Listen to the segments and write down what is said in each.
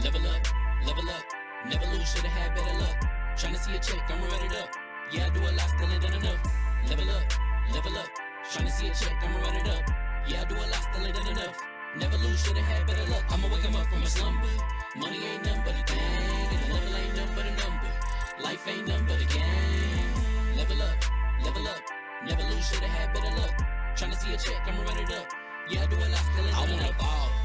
Level up, level up. Never lose, should've had better luck. Tryna see a check, I'ma run it up. Yeah, I do a lot, still ain't done enough. Level up, level up. Tryna see a check, I'ma run it up. Yeah, I do a lot, still ain't done enough. Never lose, should've had better luck. I'ma wake 'em up from a slumber. Money ain't nothing but a thing, and the level ain't nothing but a number. Life ain't nothing but a game. Level up, level up. Never lose, should've had better luck. Tryna see a check, I'ma run it up. Yeah, I do a lot, still ain't done enough.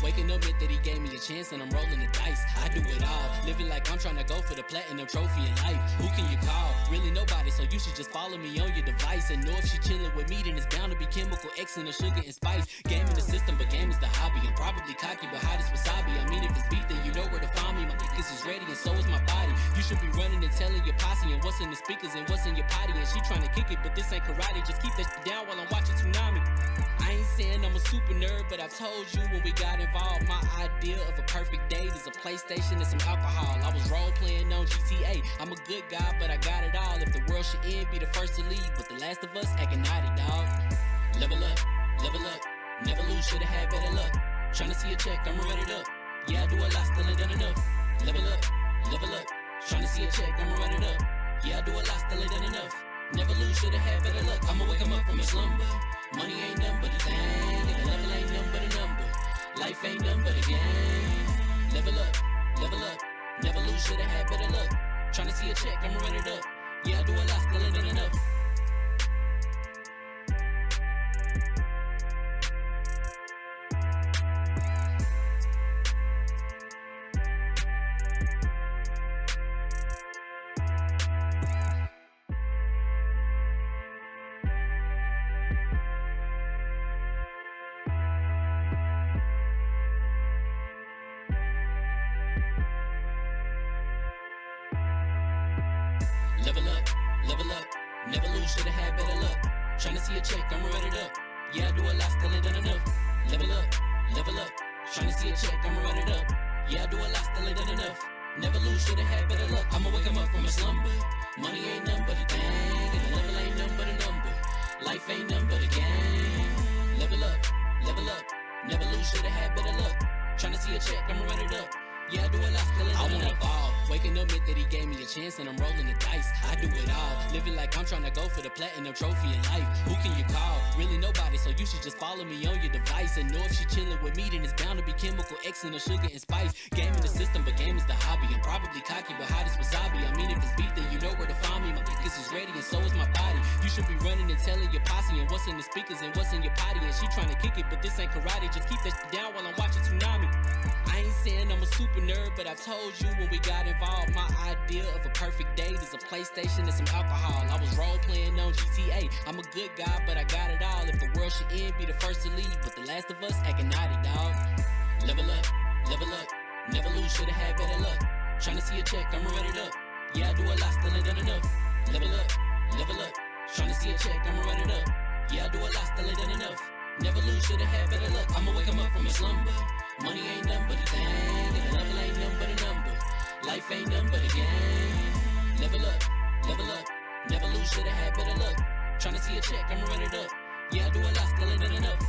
Waking up meant that he gave me a chance and I'm rolling the dice. I do it all, living like I'm trying to go for the platinum trophy in life. Who can you call? Really nobody, so you should just follow me on your device. And know if she chilling with me, then it's bound to be chemical X and the sugar and spice. Game in the system, but game is the hobby. I'm probably cocky, but hot as wasabi. I mean, if it's beef, then you know where to find me. My niggas is ready and so is my body. You should be running and telling your posse and what's in the speakers and what's in your potty. And she trying to kick it, but this ain't karate. Just keep that shit down while I'm watching Tsunami. I ain't saying I'm a super nerd, but I told you when we got involved, my idea of a perfect date is a PlayStation and some alcohol. I was role playing on GTA. I'm a good guy, but I got it all. If the world should end, be the first to leave, but the last of us acting naughty, dog. Level up, level up. Never lose, should've had better luck. Tryna see a check, I'ma run it up. Yeah, I do a lot, still ain't done enough. Level up, level up. Tryna see a check, I'ma run it up. Yeah, I do a lot, still ain't done enough. Never lose, should've had better luck. I'ma wake 'em up from a slumber. Money ain't nothing but a thing, and the level ain't nothing but a number. Life ain't nothing but a game. Level up, level up. Never lose, should've had better luck. Tryna see a check, I'ma run it up. Yeah, I do a lot, still ain't done enough. Level up, level up. Never lose, should've had better luck. Tryna see a check, I'ma run it up. Yeah, I do a lot, still ain't done enough. Level up, level up. Tryna see a check, I'ma run it up. Yeah, I do a lot, still ain't done enough. Never lose, should've had better luck. I'ma wake 'em up from a slumber. Money ain't nothing but a thing, and the level ain't nothing but a number. Life ain't nothing but a game. Level up, level up. Never lose, should've had better luck. Tryna see a check, I'ma run it up. Yeah, I do a lot, still ain't done enough. I wanna ball. Waking up meant that he gave me a chance and I'm rolling the dice. I do it all, living like I'm trying to go for the platinum trophy in life. Who can you call? Really nobody, so you should just follow me on your device. And know if she chilling with me, then it's bound to be chemical X and the sugar and spice. Game in the system, but game is the hobby. I'm probably cocky, but hot as wasabi. I mean, if it's beef, then you know where to find me. My niggas is ready and so is my body. You should be running and telling your posse and what's in the speakers and what's in your potty. And she trying to kick it, but this ain't karate. Just keep that shit down while I'm watching Tsunami. I ain't saying I'm a super nerd, but I told you when we got involved, my idea of a perfect date is a PlayStation and some alcohol. I was role playing on GTA. I'm a good guy, but I got it all. If the world should end, be the first to leave, but the last of us acting naughty, dog. Level up, level up. Never lose, should've had better luck. Tryna see a check, I'ma run it up. Yeah, I do a lot, still ain't done enough. Level up, level up. Tryna see a check, I'ma run it up. Yeah, I do a lot, still ain't done enough. Never lose, should've had better luck. I'ma wake 'em up from a slumber. Money ain't nothing but a thing, and the level ain't nothing but a number. Life ain't nothing but a game. Level up, level up. Never lose, should've had better luck. Tryna see a check, I'ma run it up. Yeah, I do a lot, still ain't done enough.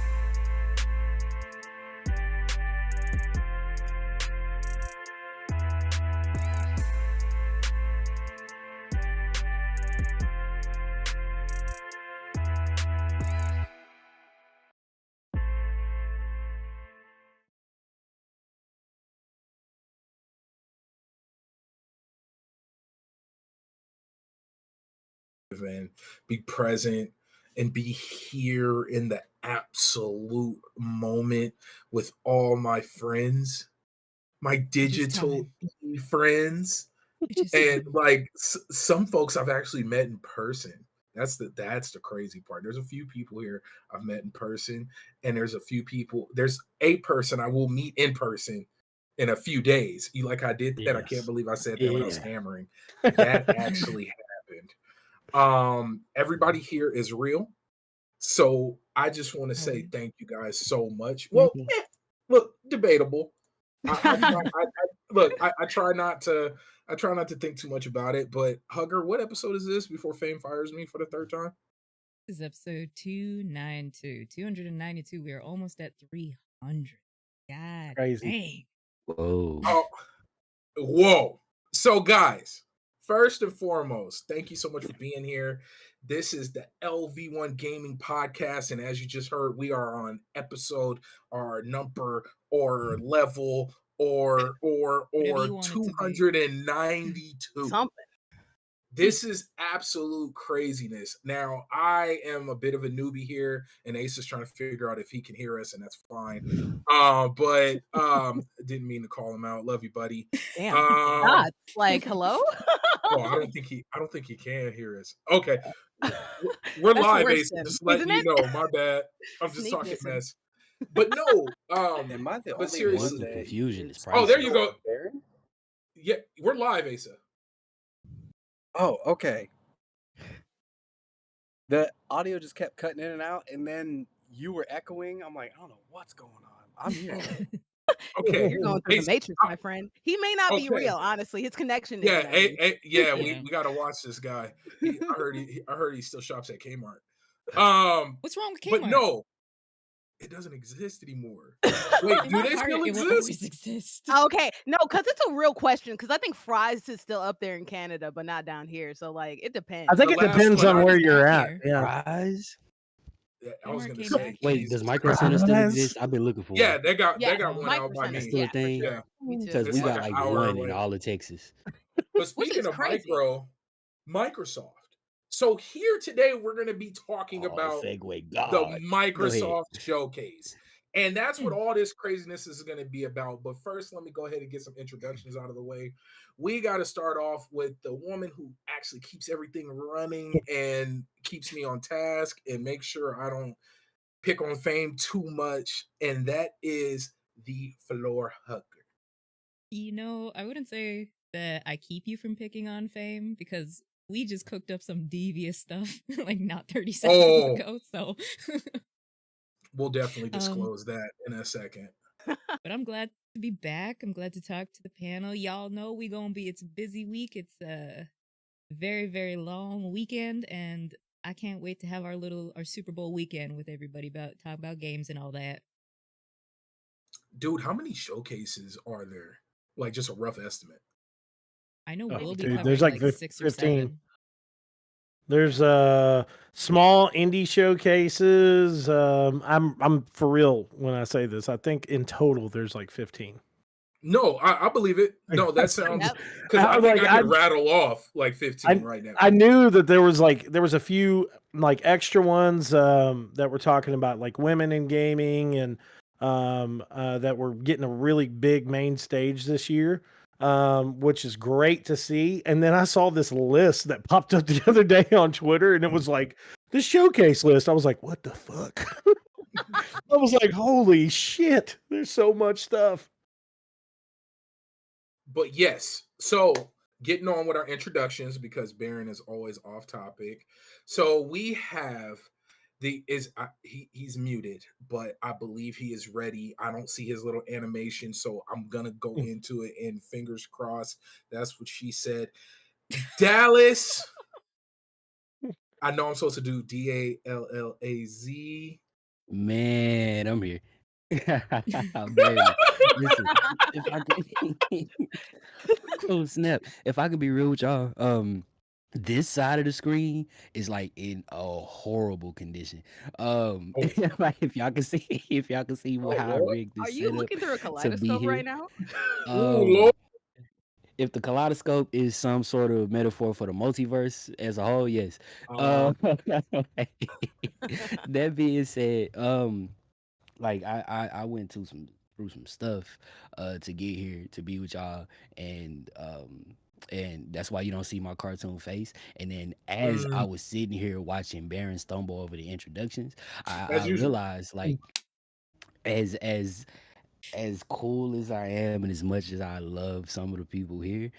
And be present and be here in the absolute moment with all my friends, my digital friends. And like some folks I've actually met in person. That's the crazy part. There's a few people here I've met in person, and there's a person I will meet in person in a few days. You like I did that? Yes. I can't believe I said that when I was hammering. That actually happened. Everybody here is real, so I just want to say thank you guys so much. Well, look, debatable. I try not to think too much about it. But Hugger, what episode is this before Fame fires me for the third time? This is episode 292. We are almost at 300. God, crazy. dang. Whoa. Oh, Whoa. So, guys, first and foremost, thank you so much for being here. This is the LV1 Gaming Podcast. And as you just heard, we are on episode or number or level or Whatever you want it to be. 292. Something. This is absolute craziness. Now, I am a bit of a newbie here, and Ace is trying to figure out if he can hear us, and that's fine. But didn't mean to call him out. Love you, buddy. Damn. God, like, hello? Oh, I don't think he can hear us. Okay. We're That's live, worse Ace. then, Just letting isn't you it? know. My bad. I'm just Sneak talking listen. mess. But no, Am I the but only seriously. one The that confusion is is Oh, there priceless. you go. Baron? Yeah, we're live, Asa. Oh, okay. The audio just kept cutting in and out, and then you were echoing. I'm like, I don't know what's going on. I'm here. Okay. You're going through Ace, the matrix, my friend. He may not be okay. real, honestly. His connection is Yeah, nice. yeah, Yeah. we gotta watch this guy. I heard he still shops at Kmart. What's wrong with But Kmart? no, it doesn't exist anymore. Wait, In do my they heart, still it will exist? always exist. Okay, no, because it's a real question. Because I think Fry's is still up there in Canada, but not down here. So, like, it depends. I think The it last depends one on I- where you're Back at. here. Yeah. Fries? Yeah, I was Kmart gonna came say. back. Wait, Jesus does Micro Center Christ. still Fries? exist? I've been looking for Yeah, one. they got Yeah, one out by Micro me. Center, still a yeah, for thing? sure. Yeah. Me too. Because It's we like got an like hour one away. in all of Texas. But speaking is of crazy. Microsoft. So here today we're going to be talking Oh, about segue the God. Go ahead. Microsoft Showcase. And that's what Mm. all this craziness is going to be about. But first, let me go ahead and get some introductions out of the way. We got to start off with the woman who actually keeps everything running and keeps me on task and make sure I don't pick on Fame too much. And that is the floor hugger. You know, I wouldn't say that I keep you from picking on Fame because we just cooked up some devious stuff like not 30 seconds Oh. ago. So, We'll definitely disclose that in a second. but I'm glad to be back. I'm glad to talk to the panel. Y'all know it's a busy week. It's a very, very long weekend, and I can't wait to have our Super Bowl weekend with everybody talk about games and all that. Dude, how many showcases are there? Like just a rough estimate. I know Oh, we'll be dude, covering there's like 6 or 15. 7. There's small indie showcases. I'm for real when I say this. I think in total there's like 15. No, I believe it. No, that sounds Yep. because I I'm think like, I can rattle off like 15 right now. I knew that there was a few like extra ones that were talking about like women in gaming and that were getting a really big main stage this year. Which is great to see. And then I saw this list that popped up the other day on Twitter, and it was like the showcase list. I was like, what the fuck? I was like, holy shit, there's so much stuff. But yes, so getting on with our introductions because Baron is always off topic. So we have he's muted, but I believe he is ready. I don't see his little animation, so I'm gonna go into it and fingers crossed. That's what she said. Dallas. I know I'm supposed to do DALLAZ. Man, I'm here. Barely. Listen, if I could, oh snap! If I could be real with y'all, this side of the screen is like in a horrible condition. If y'all can see how I Lord. rigged Are this you setup looking through a to be kaleidoscope here. right now? Oh Lord. If the kaleidoscope is some sort of metaphor for the multiverse as a whole, yes. That being said, like I went through some stuff to get here to be with y'all, and that's why you don't see my cartoon face. And then as I was sitting here watching Baron stumble over the introductions, I realized like as cool as I am and as much as I love some of the people here,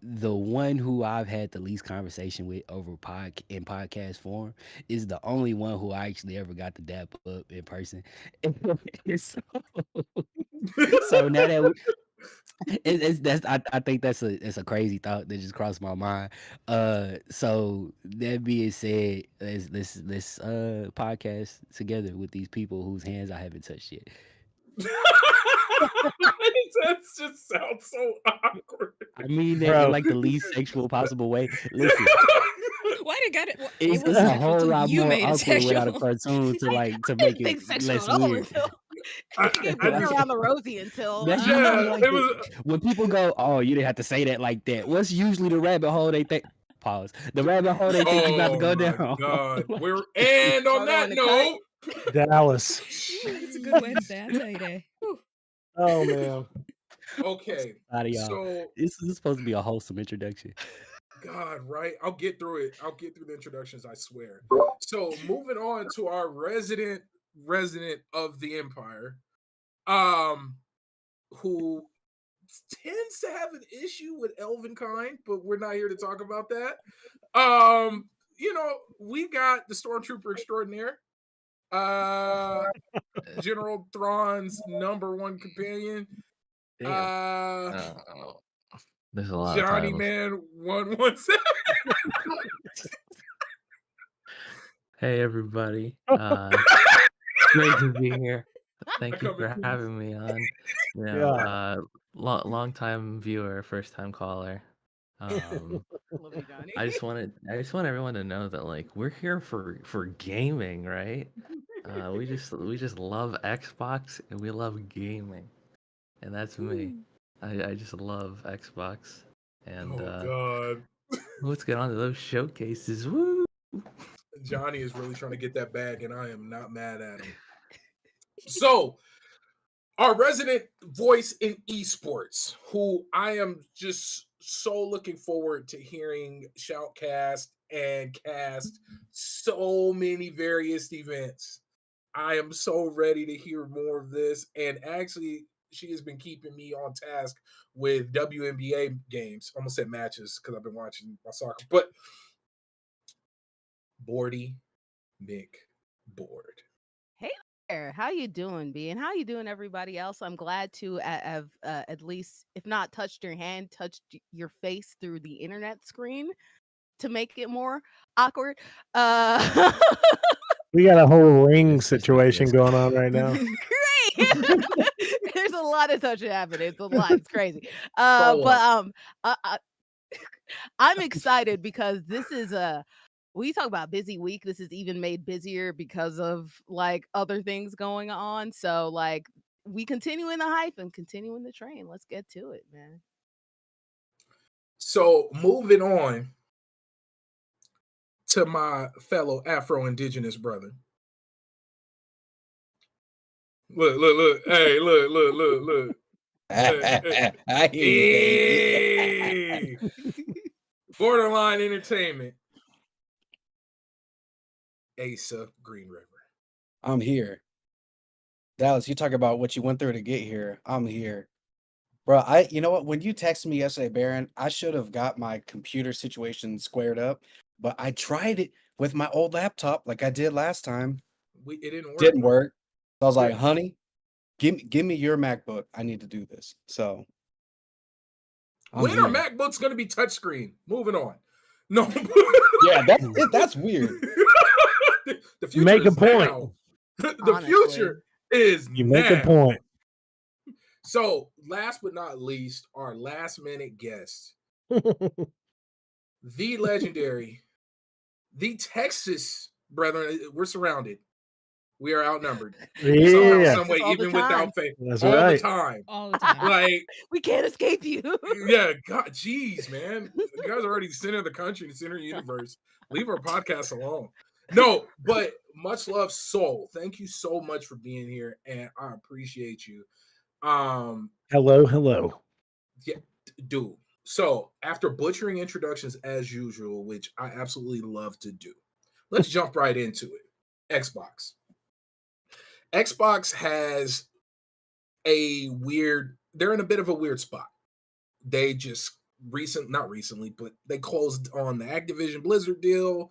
the one who I've had the least conversation with over in podcast form is the only one who I actually ever got to dap up in person. So now that I think that's a crazy thought that just crossed my mind. So that being said, let's podcast together with these people whose hands I haven't touched yet. That just sounds so awkward. I mean that Bro. in like the least sexual possible way. Listen, Why did got it? Well, it's it was a sexual whole till lot you more made it awkward without a sexual. cartoon to I make didn't think it sexual less at all weird. until I- you gave I Booger just- around the rosy until That's Yeah, usually like it was. when people go, "Oh, you didn't have to say that like that." What's usually the rabbit hole they think? Pause. The rabbit hole they think you about to Oh go my down. god! Like, And on Y'all that going to note, Dallas. Ooh, it's a good Wednesday, I tell you that. Whew. Oh man. okay. out of y'all. So This is supposed to be a wholesome introduction. God, right? I'll get through it. I'll get through the introductions, I swear. So moving on to our resident of the Empire, who tends to have an issue with elven kind, but we're not here to talk about that. We got the Stormtrooper Extraordinaire, General Thrawn's #1 companion, Damn. There's a lot of Johnny titles. Man 117. Hey everybody. Great to be here. Thank you for having me on. You know, long time viewer, first time caller. Love you, Johnny. I just want everyone to know that like we're here for gaming, right? We just love Xbox and we love gaming. And that's me. I just love Xbox. And Oh God. let's get on to those showcases. Woo! Johnny is really trying to get that bag, and I am not mad at him. So, our resident voice in esports, who I am just so looking forward to hearing shoutcast and cast so many various events. I am so ready to hear more of this. And actually, she has been keeping me on task with WNBA games. Almost said matches because I've been watching my soccer. But Boardy McBoard. Hey there, how you doing, B? And how you doing, everybody else? I'm glad to have at least, if not touched your hand, touched your face through the internet screen to make it more awkward. We got a whole ring Yes, yes, situation yes. going on right now. Great. There's a lot of touching happening. It's a lot. It's crazy. Follow I'm excited because this is we talk about busy week. This is even made busier because of like other things going on. So like we continuing the hype and continuing the train. Let's get to it, man. So moving on to my fellow Afro-Indigenous brother. Look. Hey, look. I hear you, Hey. baby. Borderline Entertainment. Asa Green River. I'm here. Dallas, you talk about what you went through to get here. I'm here. Bro, you know what? When you texted me yesterday, Baron, I should have got my computer situation squared up, but I tried it with my old laptop like I did last time. It didn't work. Didn't work. So I was like, Yeah. honey, give me your MacBook. I need to do this. So When are MacBooks going to be touchscreen? Moving on. No. Yeah, that's weird. The future Make a is point. now. The future is You make a now. point. So, last but not least, our last minute guest, the legendary, the Texas brethren. We're surrounded. We are outnumbered. Yeah. Some way, All the even time. without faith. That's all right. the time. All the time. Like, We can't escape you. yeah, God, jeez, man. You guys are already the center of the country, the center of the universe. Leave our podcast alone. No, but much love, Soul. Thank you so much for being here, and I appreciate you. Hello. Yeah, dude. So after butchering introductions as usual, which I absolutely love to do, let's jump right into it. Xbox. Xbox has they're in a bit of a weird spot. They just not recently, but they closed on the Activision Blizzard deal.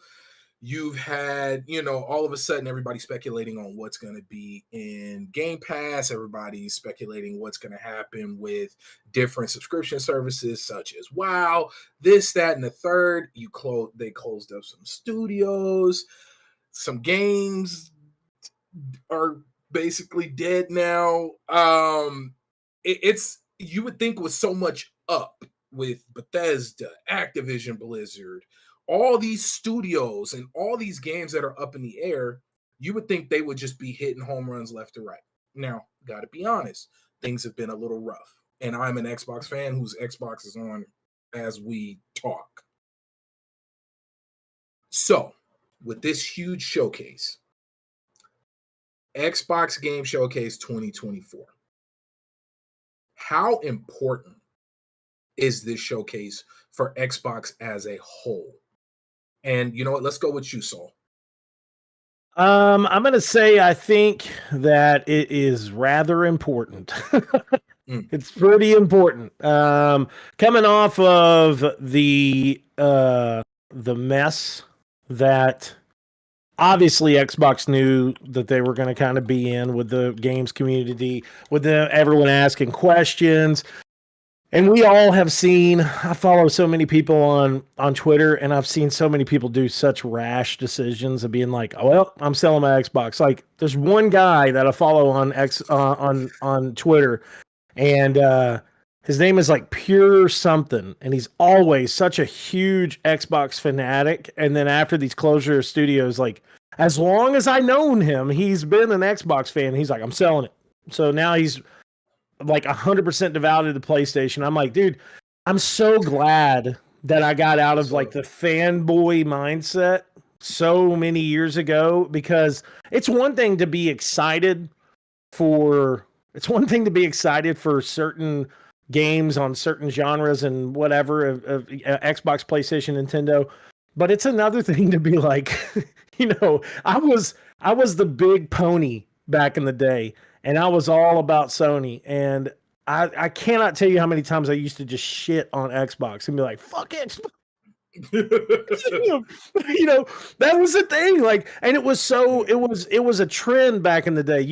You've had, all of a sudden everybody speculating on what's going to be in Game Pass. Everybody's speculating what's going to happen with different subscription services such as WoW, this, that, and the third. They closed up some studios. Some games are basically dead now. It's you would think with so much up with Bethesda, Activision Blizzard, all these studios and all these games that are up in the air, you would think they would just be hitting home runs left to right. Now, gotta be honest, things have been a little rough. And I'm an Xbox fan whose Xbox is on as we talk. So, with this huge showcase, Xbox Game Showcase 2024, how important is this showcase for Xbox as a whole? And you know what? Let's go with you, Saul. I'm gonna say I think that it is rather important. It's pretty important. Coming off of the mess that obviously Xbox knew that they were going to kind of be in with the games community, with everyone asking questions. And we all have seen, I follow so many people on Twitter, and I've seen so many people do such rash decisions of being like, oh, well, I'm selling my Xbox. Like, there's one guy that I follow on Twitter, and his name is like Pure something, and he's always such a huge Xbox fanatic. And then after these closure of studios, like, as long as I known him, he's been an Xbox fan. He's like, I'm selling it. So now he's like 100% devoted to PlayStation. I'm like, dude, I'm so glad that I got out of like the fanboy mindset so many years ago, because it's one thing to be excited for certain games on certain genres and whatever of Xbox, PlayStation, Nintendo, but it's another thing to be like, I was the big pony back in the day, and I was all about Sony, and I cannot tell you how many times I used to just shit on Xbox and be like, fuck Xbox. That was the thing. Like, and it was a trend back in the day.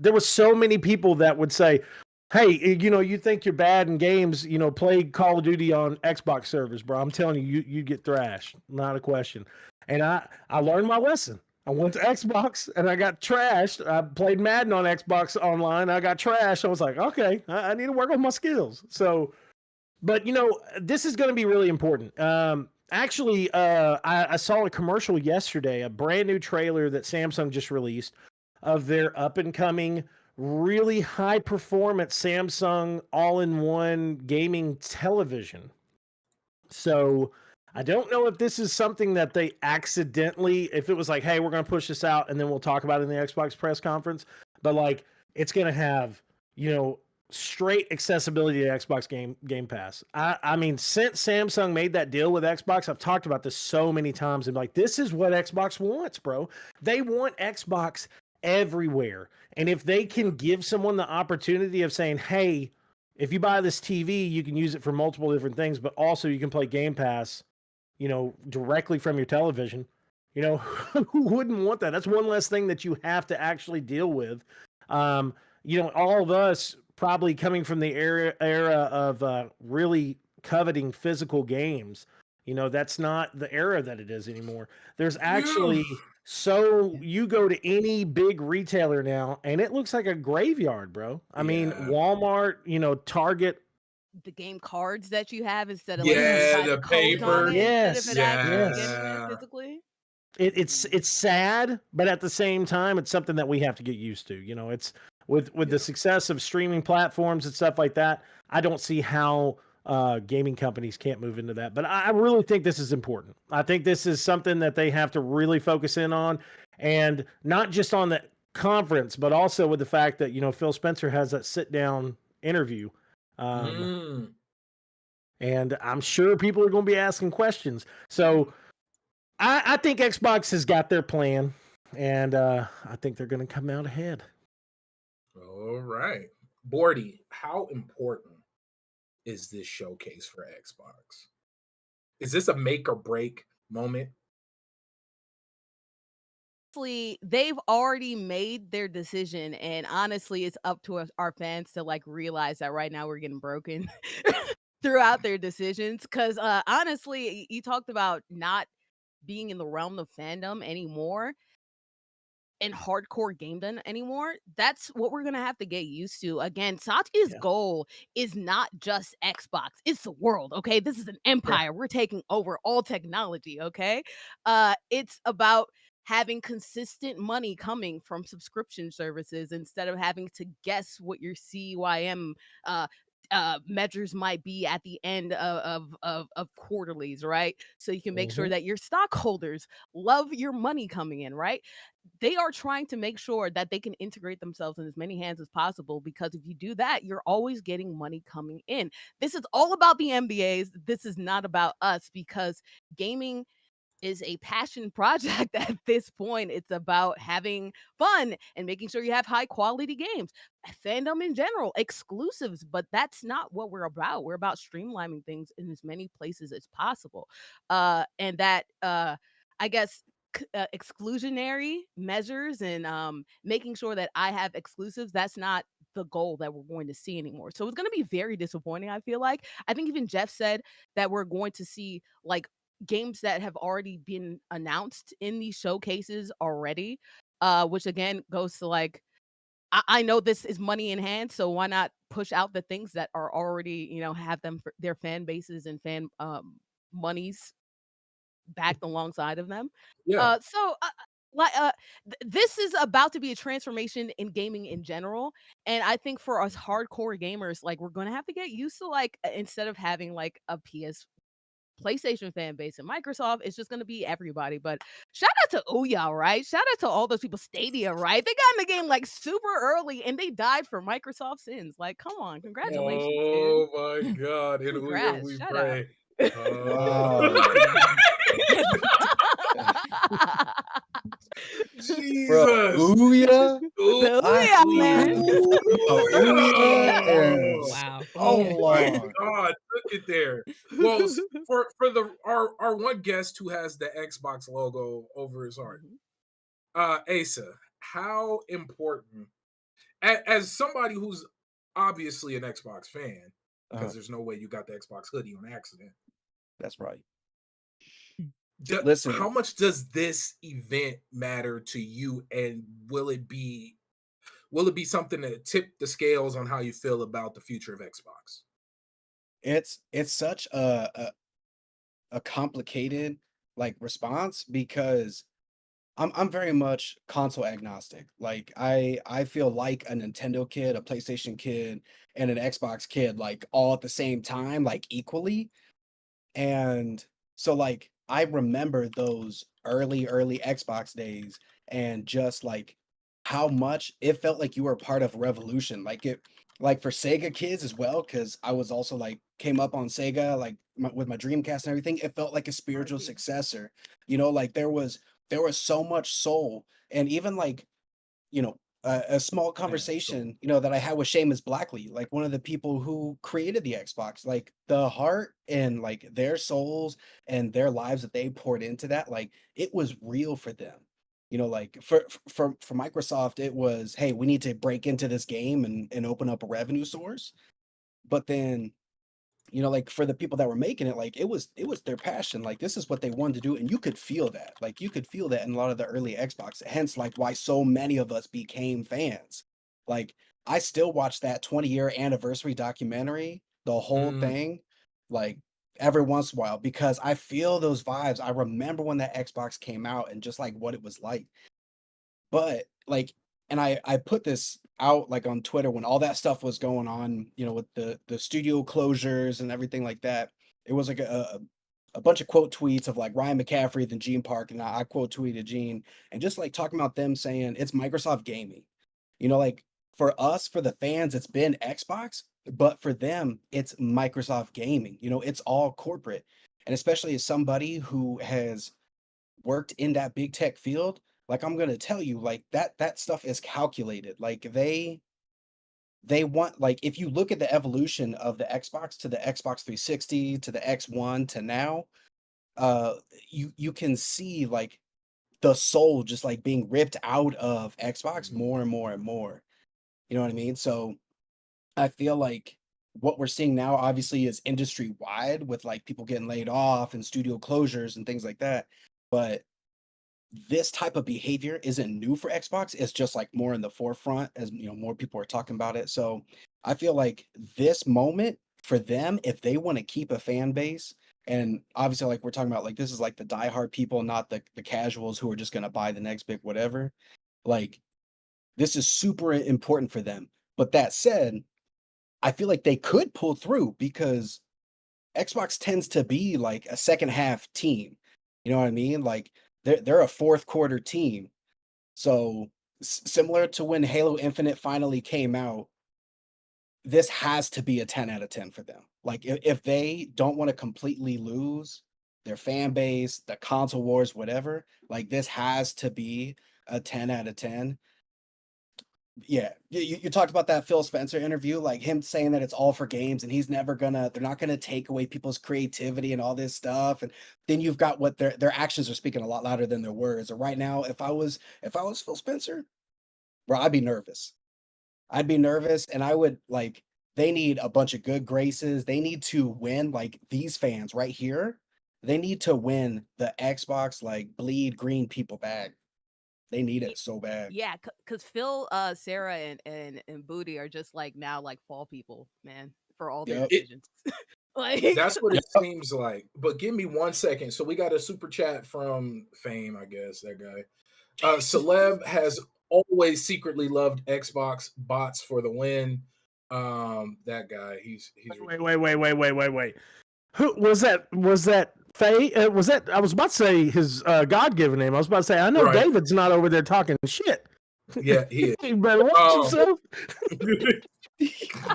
There was so many people that would say, hey, you think you're bad in games, play Call of Duty on Xbox servers, bro. I'm telling you get thrashed. Not a question. And I learned my lesson. I went to Xbox and I got trashed. I played Madden on Xbox online. I got trashed. I was like, okay, I need to work on my skills. So, but this is going to be really important. Actually, I saw a commercial yesterday, a brand new trailer that Samsung just released of their up and coming, really high performance Samsung all-in-one gaming television. So I don't know if this is something that they accidentally, if it was like, hey, we're going to push this out and then we'll talk about it in the Xbox press conference, but like it's going to have, straight accessibility to Xbox Game Pass. I mean, since Samsung made that deal with Xbox, I've talked about this so many times, and like, this is what Xbox wants, bro. They want Xbox everywhere. And if they can give someone the opportunity of saying, hey, if you buy this TV, you can use it for multiple different things, but also you can play Game Pass, directly from your television. Who wouldn't want that? That's one less thing that you have to actually deal with. All of us probably coming from the era of really coveting physical games, that's not the era that it is anymore. There's actually you go to any big retailer now and it looks like a graveyard, bro. I mean, Walmart, Target, the game cards that you have instead of the paper. Yes, instead of it actually getting it physically. It's sad, but at the same time, it's something that we have to get used to. It's with the success of streaming platforms and stuff like that. I don't see how gaming companies can't move into that. But I really think this is important. I think this is something that they have to really focus in on, and not just on the conference, but also with the fact that Phil Spencer has that sit down interview. And I'm sure people are going to be asking questions. So I think Xbox has got their plan, and I think they're going to come out ahead. All right. Bordy, how important is this showcase for Xbox? Is this a make or break moment? They've already made their decision, and honestly, it's up to our fans to like realize that right now we're getting broken throughout their decisions. Because honestly, you talked about not being in the realm of fandom anymore. and hardcore game done anymore. That's what we're gonna have to get used to. Again, Satya's Yeah. goal is not just Xbox, it's the world. Okay. This is an Yeah. empire. We're taking over all technology. Okay. It's about having consistent money coming from subscription services instead of having to guess what your CYM uh measures might be at the end of quarterlies, right? So you can make sure Mhm. that your stockholders love your money coming in, right? They are trying to make sure that they can integrate themselves in as many hands as possible, because if you do that, you're always getting money coming in. This is all about the MBAs. This is not about us, because gaming is a passion project at this point. It's about having fun and making sure you have high quality games, fandom in general, exclusives, but that's not what we're about. We're about streamlining things in as many places as possible. And that I guess exclusionary measures and making sure that I have exclusives, that's not the goal that we're going to see anymore. So it's going to be very disappointing, I feel like. I think even Jeff said that we're going to see like games that have already been announced in these showcases already, which again goes to like, I know this is money in hand, so why not push out the things that are already, have them for their fan bases and fan monies backed alongside of them. Yeah. So like this is about to be a transformation in gaming in general, and I think for us hardcore gamers, like we're gonna have to get used to like instead of having like a PlayStation fan base and Microsoft, it's just gonna be everybody. But shout out to Ouya, right? Shout out to all those people, Stadia, right? They got in the game like super early and they died for Microsoft sins. Like, come on, congratulations, dude. Oh my God. In Ouya Congrats. we Shout out. pray. Wow. Bro, Jesus. Ouya? Ooh, The I Ouya, man. haven't heard of Ouya in Wow. Oh so my long. God, look at there. Well, for the our one guest who has the Xbox logo over his heart, Asa, how important, as somebody who's obviously an Xbox fan, because there's no way you got the Xbox hoodie on accident. That's right. How Listen, much does this event matter to you, and will it be something that tip the scales on how you feel about the future of Xbox? it's such a complicated like response because I'm very much console agnostic. Like I feel like a Nintendo kid, a PlayStation kid, and an Xbox kid, like all at the same time, like equally. And so like I remember those early Xbox days and just like how much it felt like you were a part of a revolution. Like for Sega kids as well, because I was also like came up on Sega like with my Dreamcast and everything. It felt like a spiritual successor. Like there was so much soul, and even like a small Man, so conversation, that I had with Seamus Blackley, like one of the people who created the Xbox, like the heart and like their souls and their lives that they poured into that, like it was real for them. Like for Microsoft, it was, hey, we need to break into this game and open up a revenue source. But then like for the people that were making it, like it was their passion. Like this is what they wanted to do. And you could feel that. Like you could feel that in a lot of the early Xbox. Hence, like why so many of us became fans. Like I still watch that 20-year anniversary documentary, the whole thing, like every once in a while, because I feel those vibes. I remember when that Xbox came out and just like what it was like. But like, and I put this out like on Twitter when all that stuff was going on, with the studio closures and everything like that. It was like a bunch of quote tweets of like Ryan McCaffrey and Gene Park, and I quote tweeted Gene and just like talking about them saying it's Microsoft gaming. Like for us, for the fans, it's been Xbox, but for them, it's Microsoft gaming. It's all corporate. And especially as somebody who has worked in that big tech field, like I'm gonna tell you, like that stuff is calculated. Like they want, like if you look at the evolution of the Xbox to the Xbox 360 to the X1 to now, uh you can see like the soul just like being ripped out of Xbox more and more and more. You know what I mean? So I feel like what we're seeing now obviously is industry wide with like people getting laid off and studio closures and things like that. But this type of behavior isn't new for Xbox. It's just like more in the forefront as more people are talking about it. So I feel like this moment for them, if they want to keep a fan base, and obviously like we're talking about, like this is like the diehard people, not the casuals who are just gonna buy the next big whatever. Like this is super important for them. But that said, I feel like they could pull through because Xbox tends to be like a second half team. You know what I mean? Like they're a fourth quarter team. So similar to when Halo Infinite finally came out, this has to be a 10 out of 10 for them. Like if they don't want to completely lose their fan base, the console wars, whatever, like this has to be a 10 out of 10. Yeah, you talked about that Phil Spencer interview, like him saying that it's all for games and they're not gonna take away people's creativity and all this stuff. And then you've got what their actions are speaking a lot louder than their words. And right now, if I was Phil Spencer, bro, I'd be nervous. I'd be nervous, and I would like they need a bunch of good graces. They need to win, like these fans right here. They need to win the Xbox like bleed green people back. They need it so bad. Yeah, because Phil, Sarah, and Booty are just like now like fall people, man, for all their Yep. decisions. Like That's what it seems like. But give me 1 second. So we got a super chat from Fame, I guess, that guy. Celeb has always secretly loved Xbox bots for the win. That guy, he's Wait. Who was that? Was that Faye? Was that? I was about to say his God-given name. I was about to say I know Right. David's not over there talking shit. Yeah, he is. You better watch yourself.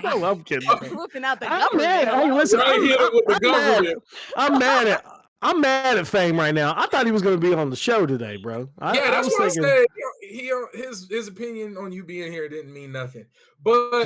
No, I'm kidding. flipping out the I'm government. mad. Hey, listen, Right here with the government. I'm mad at Fame right now. I thought he was going to be on the show today, bro. Yeah, that's was what thinking, I said. His opinion on you being here didn't mean nothing. But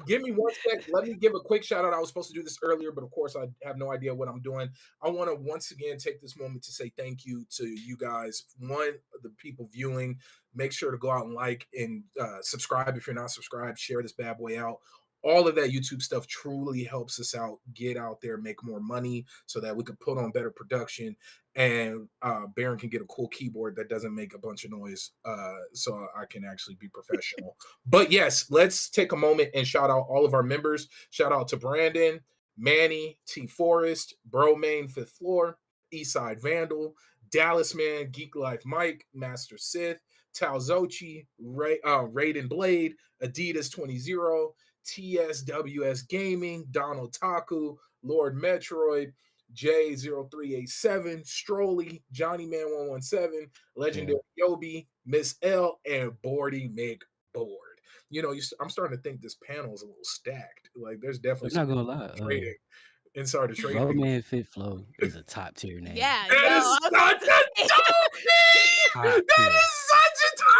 give me 1 sec. Let me give a quick shout out. I was supposed to do this earlier, but of course I have no idea what I'm doing. I want to once again take this moment to say thank you to you guys. One, the people viewing. Make sure to go out and like and subscribe if you're not subscribed. Share this bad boy out. All of that YouTube stuff truly helps us out, get out there, make more money so that we can put on better production and Baron can get a cool keyboard that doesn't make a bunch of noise so I can actually be professional. But yes, let's take a moment and shout out all of our members. Shout out to Brandon, Manny, T Forest, Bro Main, Fifth Floor, Eastside Vandal, Dallas Man, Geek Life Mike, Master Sith, Talzochi, Raiden Blade, Adidas 20, TSWS Gaming, Donald Taku, Lord Metroid, J0387, Strolly, Johnny Man 117, Legendary Yobi, Miss L, and Bordy McBoard. You know, I'm starting to think this panel is a little stacked. Like, there's definitely I'm not some gonna lie. trading. Inside the trading. Bro Man Fit Flow is a top tier name. Yeah, That yo, is I such was a dope name. That is such a dope.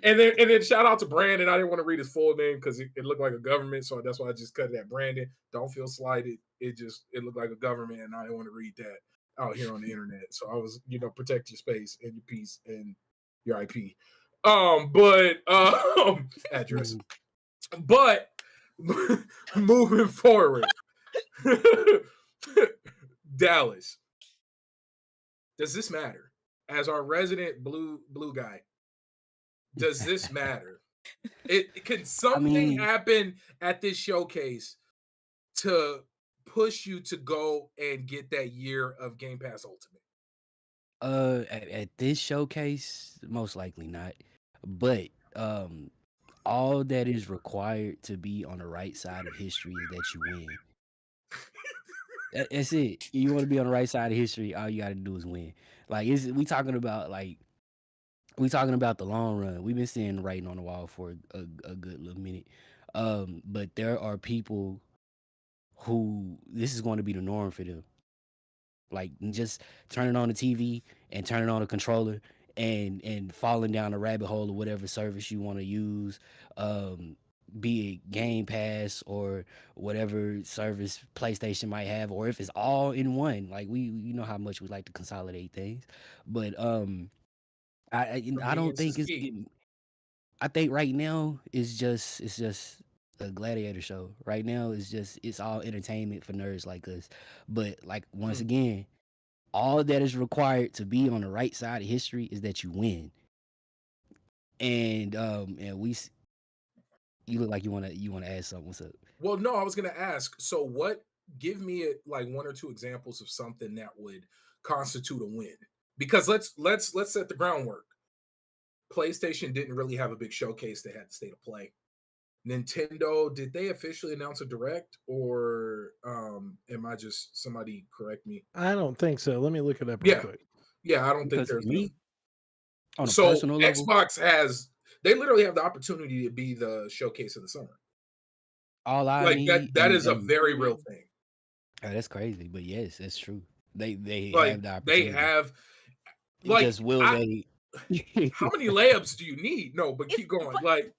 And then shout out to Brandon. I didn't want to read his full name because it looked like a government, so that's why I just cut it at Brandon. Don't feel slighted. It looked like a government, and I didn't want to read that out here on the internet. So I was, protect your space and your peace and your IP. Address. But moving forward. Dallas, does this matter? As our resident blue guy, does this matter? Can something happen at this showcase to push you to go and get that year of Game Pass Ultimate? At this showcase, most likely not. But all that is required to be on the right side of history is that you win. That's it. You want to be on the right side of history, all you got to do is win. Like we talking about the long run. We've been seeing writing on the wall for a good little minute. But there are people who this is going to be the norm for them. Like just turning on the TV and turning on the controller and falling down a rabbit hole of whatever service you want to use, be it Game Pass or whatever service PlayStation might have, or if it's all in one. Like you know how much we like to consolidate things, but I don't think it's. I think right now it's just a gladiator show. Right now it's all entertainment for nerds like us. But like once again, All that is required to be on the right side of history is that you win. And you look like you wanna add something. What's up? Well, no, I was gonna ask. So, what? Give me like one or two examples of something that would constitute a win. Because let's set the groundwork. PlayStation didn't really have a big showcase. They had the state of play. Nintendo, did they officially announce a direct, or am I just somebody correct me? I don't think so. Let me look it up real Yeah, quick. yeah, I don't think Because for there's me, on a so personal level, Xbox has they literally have the opportunity to be the showcase of the summer. all I Like need that is a and very real thing. oh, that's crazy, but yes, that's true. They Like have the they opportunity. have Just like will they? how many layups do you need? No, but It's keep going. but, Like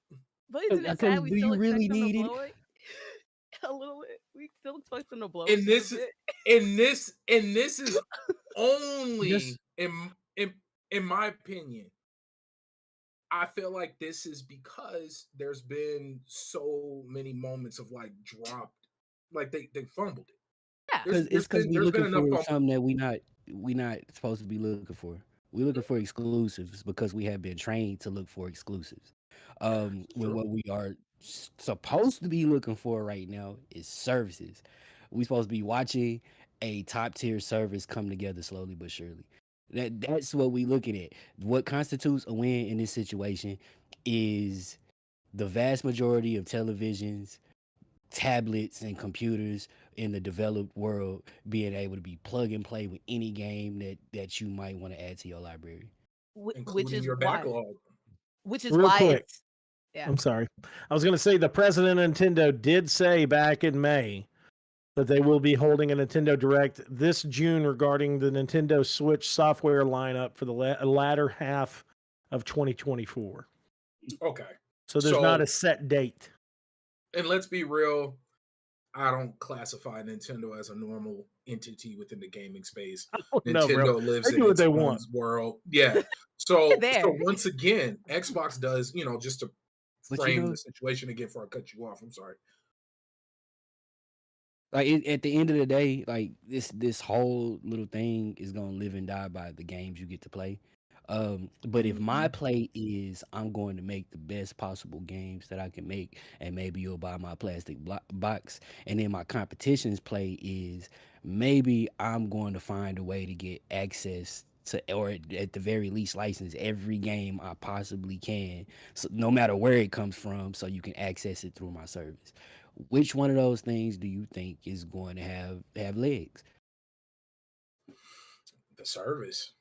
but isn't it Because sad we do still you expect really them to need it? blow it a little bit? We still expect them to blow in it just this a bit. and this is only Just in my opinion. I feel like this is because there's been so many moments of like dropped, like they fumbled it. Yeah. because it's because we There's been looking enough for fumble. something that we not supposed to be looking for. We looking for exclusives because we have been trained to look for exclusives. When True. what we are supposed to be looking for right now is services. We supposed to be watching a top tier service come together slowly but surely. That's what we looking at. What constitutes a win in this situation is the vast majority of televisions, tablets, and computers in the developed world being able to be plug and play with any game that you might want to add to your library. Which Including is your why. backlog. Which is Real why quick. it's yeah. I'm sorry. I was going to say the president of Nintendo did say back in May that they will be holding a Nintendo Direct this June regarding the Nintendo Switch software lineup for the latter half of 2024. Okay. So there's not a set date. And let's be real, I don't classify Nintendo as a normal entity within the gaming space. No, bro. Nintendo lives They in do what its they own want. world. Yeah. So There. once again, Xbox does, just to But frame the situation again before I cut you off. I'm sorry. like at the end of the day, like this whole little thing is gonna live and die by the games you get to play. But if my play is I'm going to make the best possible games that I can make, and maybe you'll buy my plastic box, and then my competition's play is maybe I'm going to find a way to get access to, or at the very least license every game I possibly can, so no matter where it comes from, so you can access it through my service. Which one of those things do you think is going to have legs? The service.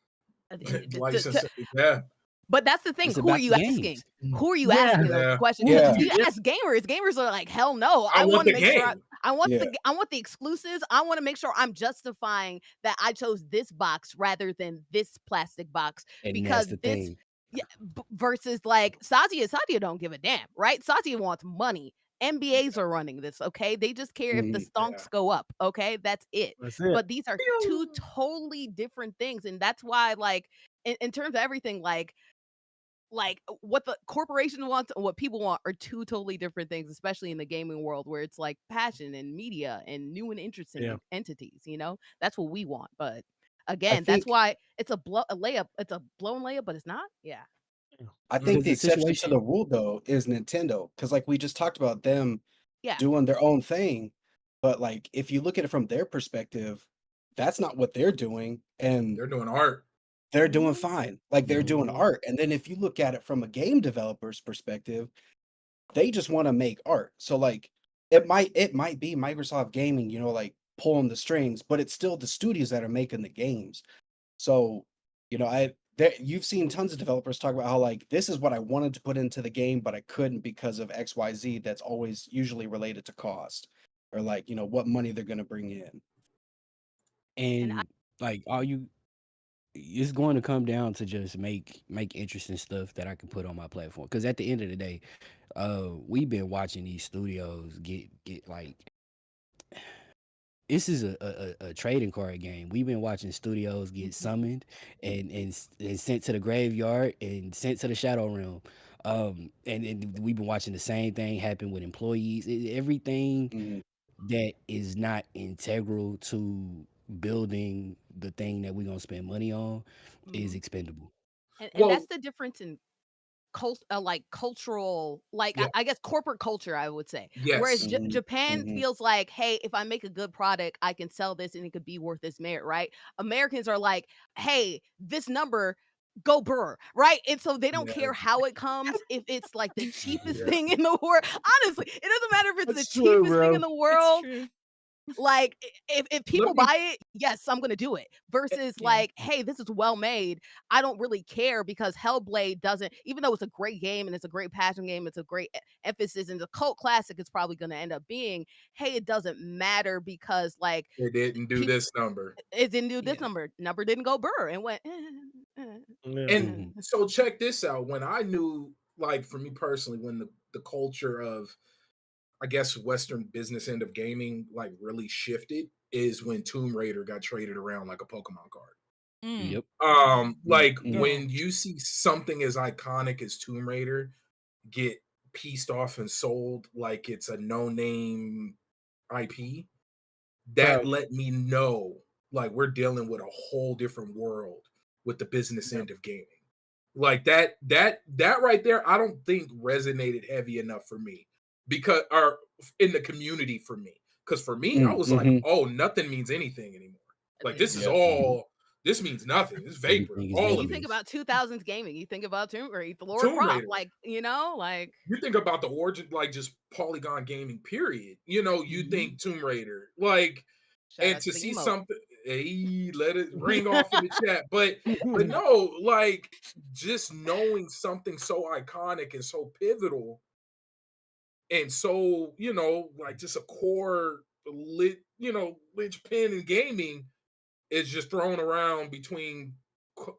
To- License. to- Yeah. But that's the thing. It's Who are about you the asking? games. Who are you Yeah. asking those Yeah. questions? Yeah. Because if you It's- ask gamers are like, hell no. I want want to the make sure game. I want Yeah. I want the exclusives. I want to make sure I'm justifying that I chose this box rather than this plastic box And that's because the this thing. versus like Satya don't give a damn, right? Satya wants money. NBAs are running this, okay? They just care if the stonks go up, okay? That's it. That's it. But these are two totally different things, and that's why, like, in terms of everything, like what the corporation wants and what people want are two totally different things, especially in the gaming world where it's like passion and media and new and interesting entities. That's what we want. But again, that's think- why it's a layup. It's a blown layup, but it's not. Yeah. I think Because the the exception to situation- the rule though is Nintendo, because like we just talked about them Yeah. doing their own thing, but like if you look at it from their perspective, that's not what they're doing, and They're doing art. they're doing fine. Like they're doing Mhm. art. And then if you look at it from a game developer's perspective, they just want to make art. So like it might be Microsoft Gaming, like pulling the strings, but it's still the studios that are making the games. So, you've seen tons of developers talk about how like this is what I wanted to put into the game, but I couldn't because of XYZ. That's always usually related to cost or like, what money they're gonna bring in. And like it's going to come down to just make interesting stuff that I can put on my platform. Because at the end of the day, we've been watching these studios get like, this is a trading card game. We've been watching studios get summoned and sent to the graveyard and sent to the Shadow Realm. And we've been watching the same thing happen with employees. Everything that is not integral to building the thing that we're gonna spend money on is Mhm. expendable. And that's Well, the difference in like cultural, like yeah, I guess corporate culture, I would say. Whereas yes, Mhm, Japan mhm. feels like, hey, if I make a good product, I can sell this and it could be worth this merit, right? Americans are like, hey, this number, go burr, right? And so they don't yeah, care how it comes, if it's like the cheapest yeah. thing in the world. Honestly, it doesn't matter if it's the That's true, cheapest thing in bro. the It's world. true. Like, if Let people me. buy it, yes, I'm gonna do it. Versus Yeah. like, hey, this is well made. I don't really care because Hellblade doesn't, even though it's a great game and it's a great passion game, it's a great emphasis and the cult classic it's probably gonna end up being. Hey, it doesn't matter because like It didn't do people, this number. it didn't do this Yeah. number. Number didn't go burr and went. Yeah. And Mhm. so check this out. When I knew, like for me personally, when the culture of, I guess, Western business end of gaming like really shifted is when Tomb Raider got traded around like a Pokemon card. Mm. Yep. Like Mhm. when you see something as iconic as Tomb Raider get pieced off and sold like it's a no-name IP, that Bro. let me know like we're dealing with a whole different world with the business Yeah. end of gaming. Like that right there, I don't think resonated heavy enough for me because or in the community for me. Because for me, I was like, Mhm. oh, nothing means anything anymore. Like this is Yep. all this means nothing. It's vapor. Everything is All You of it. think meaningless. about 2000s gaming, you think about Tomb Raider, Lara Tomb Croft, Raider. like like You think about the origin, like just Polygon gaming, period. You Mhm. think Tomb Raider. Like, shout and out to to the see emote. something, hey, let it ring off in the chat. But no, like just knowing something so iconic and so pivotal and so, like just a core linchpin in gaming is just thrown around between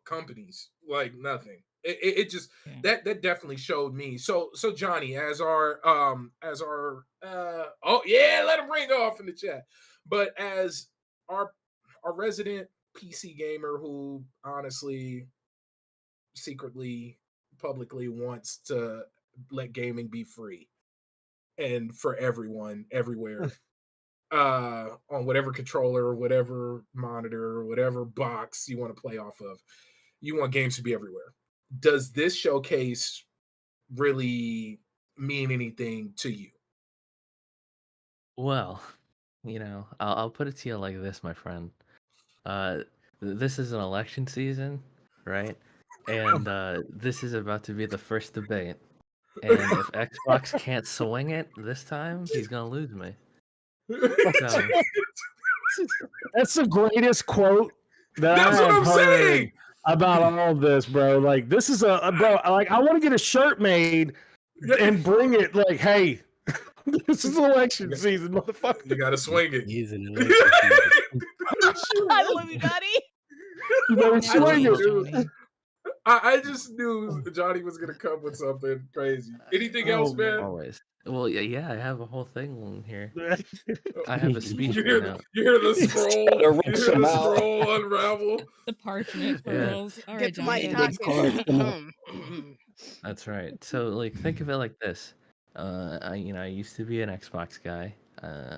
companies like nothing. It just Yeah. that definitely showed me. So Johnny, oh yeah, let him ring off in the chat. But as our our resident PC gamer who honestly secretly publicly wants to let gaming be free and for everyone everywhere on whatever controller or whatever monitor or whatever box you want to play off of. You want games to be everywhere. Does this showcase really mean anything to you? Well, I'll put it to you like this, my friend. Uh, this is an election season, right? And this is about to be the first debate. And if Xbox can't swing it this time, he's gonna lose me. So That's the greatest quote that I That's what have I'm heard saying. about all of this, bro. Like, this is bro. Like, I want to get a shirt made and bring it. Like, hey, this is election season, You motherfucker. got to It swing it. is an election season. I love you, Johnny. You better I just swing Nowadays, it. knew. Johnny. I just knew Johnny was gonna come with something crazy. Anything Oh else, man? man. always. Well, yeah, I have a whole thing here. I have a You speech right hear, now. you hear the He's scroll. gotta You rush hear him the out. scroll unravel. The parchment Yeah, furls. All right, Get the mic Johnny. The talking. parchment. that's right. So, like, think of it like this. I used to be an Xbox guy.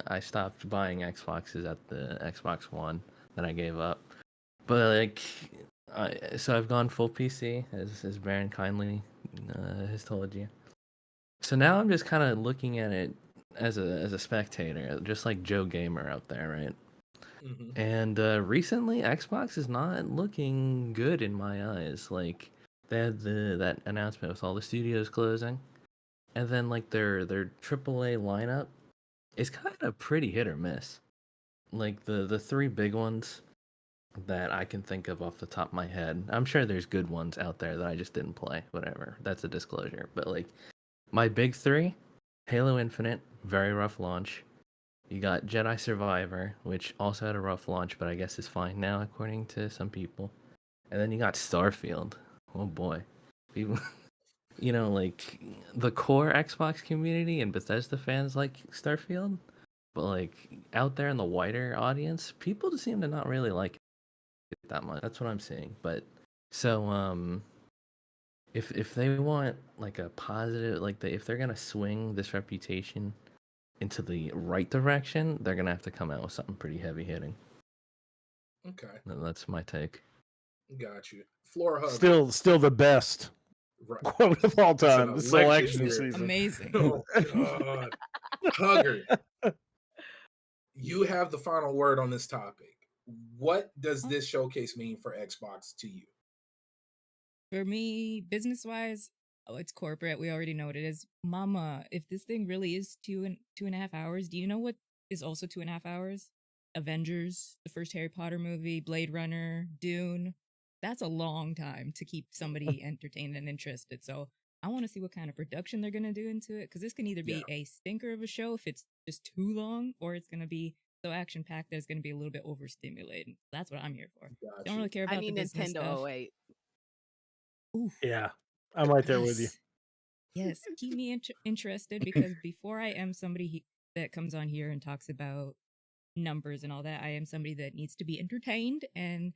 I stopped buying Xboxes at the Xbox One, then I gave up. But like, so I've gone full PC, as Baron kindly has told you. So now I'm just kind of looking at it as a spectator, just like Joe Gamer out there, right? Mhm. And recently, Xbox is not looking good in my eyes. Like they had that announcement with all the studios closing, and then like their AAA lineup is kind of pretty hit or miss. Like the three big ones that I can think of off the top of my head. I'm sure there's good ones out there that I just didn't play. Whatever, that's a disclosure. But like my big three, Halo Infinite, very rough launch. You got Jedi Survivor, which also had a rough launch, but I guess is fine now, according to some people. And then you got Starfield. Oh boy. People, like the core Xbox community and Bethesda fans like Starfield, but like out there in the wider audience, people just seem to not really like it that much. That's what I'm seeing. But so if they want like a positive, like if they're gonna swing this reputation into the right direction, they're gonna have to come out with something pretty heavy hitting. Okay, That's my take. got you. Floor hug. Still the best Right. quote of all That's an time. The election selection year. season. Amazing. Oh God, Hugger, you have the final word on this topic. What does this showcase mean for Xbox to you? For me, business wise, oh, it's corporate. We already know what it is. Mama, if this thing really is 2.5 hours, do you know what is also 2.5 hours? Avengers, the first Harry Potter movie, Blade Runner, Dune. That's a long time to keep somebody entertained and interested. So I want to see what kind of production they're going to do into it, because this can either be a stinker of a show if it's just too long, or it's going to be so action packed that it's going to be a little bit overstimulating. That's what I'm here for. Got Don't you. really care about I need the business Nintendo stuff. 08. Oof. Yeah, I'm right there with you. Yes, keep me interested, because before I am somebody that comes on here and talks about numbers and all that, I am somebody that needs to be entertained and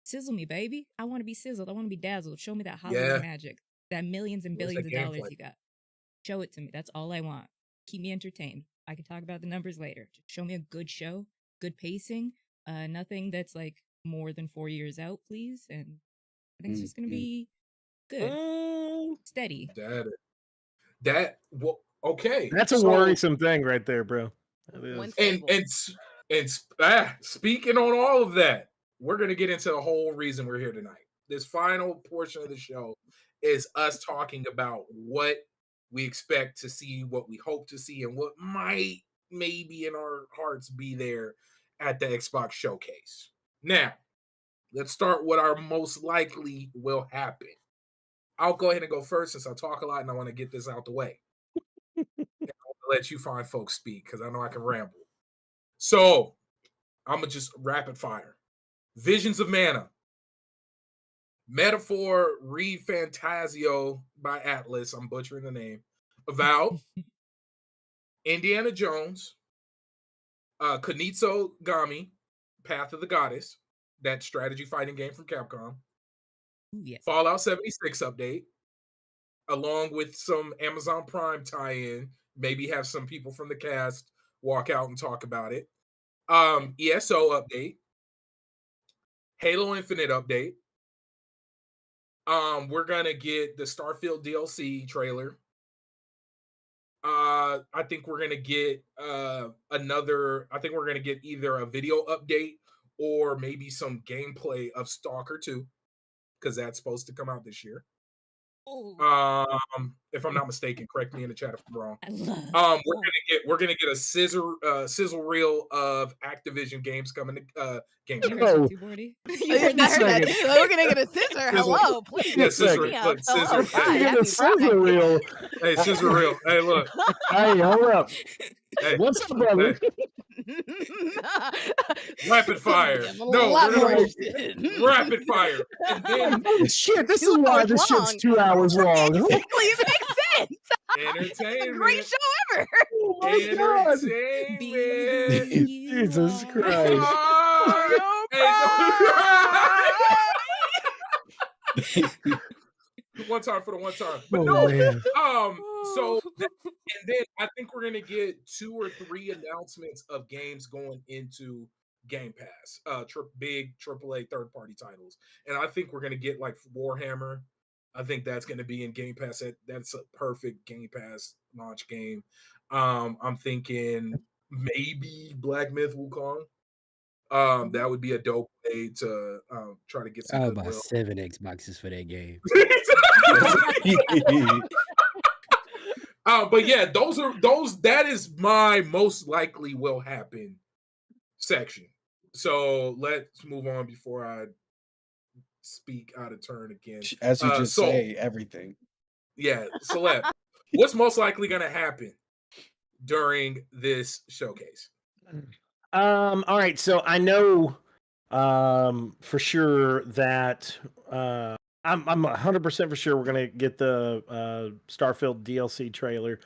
sizzle me, baby. I want to be sizzled. I want to be dazzled. Show me that Hollywood Yeah. magic, that millions and Where's billions that of dollars gameplay? you got. Show it to me. That's all I want. Keep me entertained. I can talk about the numbers later. Just show me a good show, good pacing, nothing that's like more than 4 years out, please. And I think it's just going to be good, steady. Well, okay. That's a so, worrisome thing right there, bro. That is. When and speaking on all of that, we're gonna get into the whole reason we're here tonight. This final portion of the show is us talking about what we expect to see, what we hope to see, and what might maybe in our hearts be there at the Xbox showcase. Now, let's start what our most likely will happen. I'll go ahead and go first since I talk a lot and I want to get this out the way. I'll let you fine folks speak because I know I can ramble. So I'm gonna just rapid fire. Visions of Mana. Metaphor Re Fantasio by Atlas. I'm butchering the name. Avowed. Indiana Jones. Kunitsu Gami. Path of the Goddess. That strategy fighting game from Capcom. Yeah. Fallout 76 update. Along with some Amazon Prime tie-in. Maybe have some people from the cast walk out and talk about it. ESO update. Halo Infinite update. We're gonna get the Starfield DLC trailer. I think we're gonna get I think we're gonna get either a video update or maybe some gameplay of Stalker 2, because that's supposed to come out this year. If I'm not mistaken, correct me in the chat if I'm wrong. We're gonna get a sizzle reel of Activision games coming to Game You Pass. heard that too, Bordy? You heard that? We're gonna get a scissor. Hello, please. Yeah, scissor. Yeah, Look, hello, scissor. hi, You get a happy scissor Friday. reel. Hey, scissor reel. Hey, look. Hey, hold up. Hey, What's up, brother? hey, rapid fire. Yeah, I'm a No, lot we're more gonna go interested. rapid fire. And then Holy shit, this is 2 why hours this long. shit's 2 hours long. Exactly, it makes sense. It's a entertainment. great show ever. Oh my god. Be Entertainment. who you Jesus are. Christ. Ah, hey, no. One time for the one time. But Oh, no, man. and then I think we're gonna get 2 or 3 announcements of games going into Game Pass, big AAA third-party titles, and I think we're gonna get like Warhammer. I think that's gonna be in Game Pass. That's a perfect Game Pass launch game. I'm thinking maybe Black Myth Wukong. That would be a dope way to try to get some I'll buy goodwill. 7 Xboxes for that game. But yeah, that is my most likely will happen section. So let's move on before I speak out of turn again. As you just so say everything. yeah, Celeb, what's most likely gonna happen during this showcase? All right, so I know for sure that I'm 100% for sure we're gonna get the Starfield DLC trailer.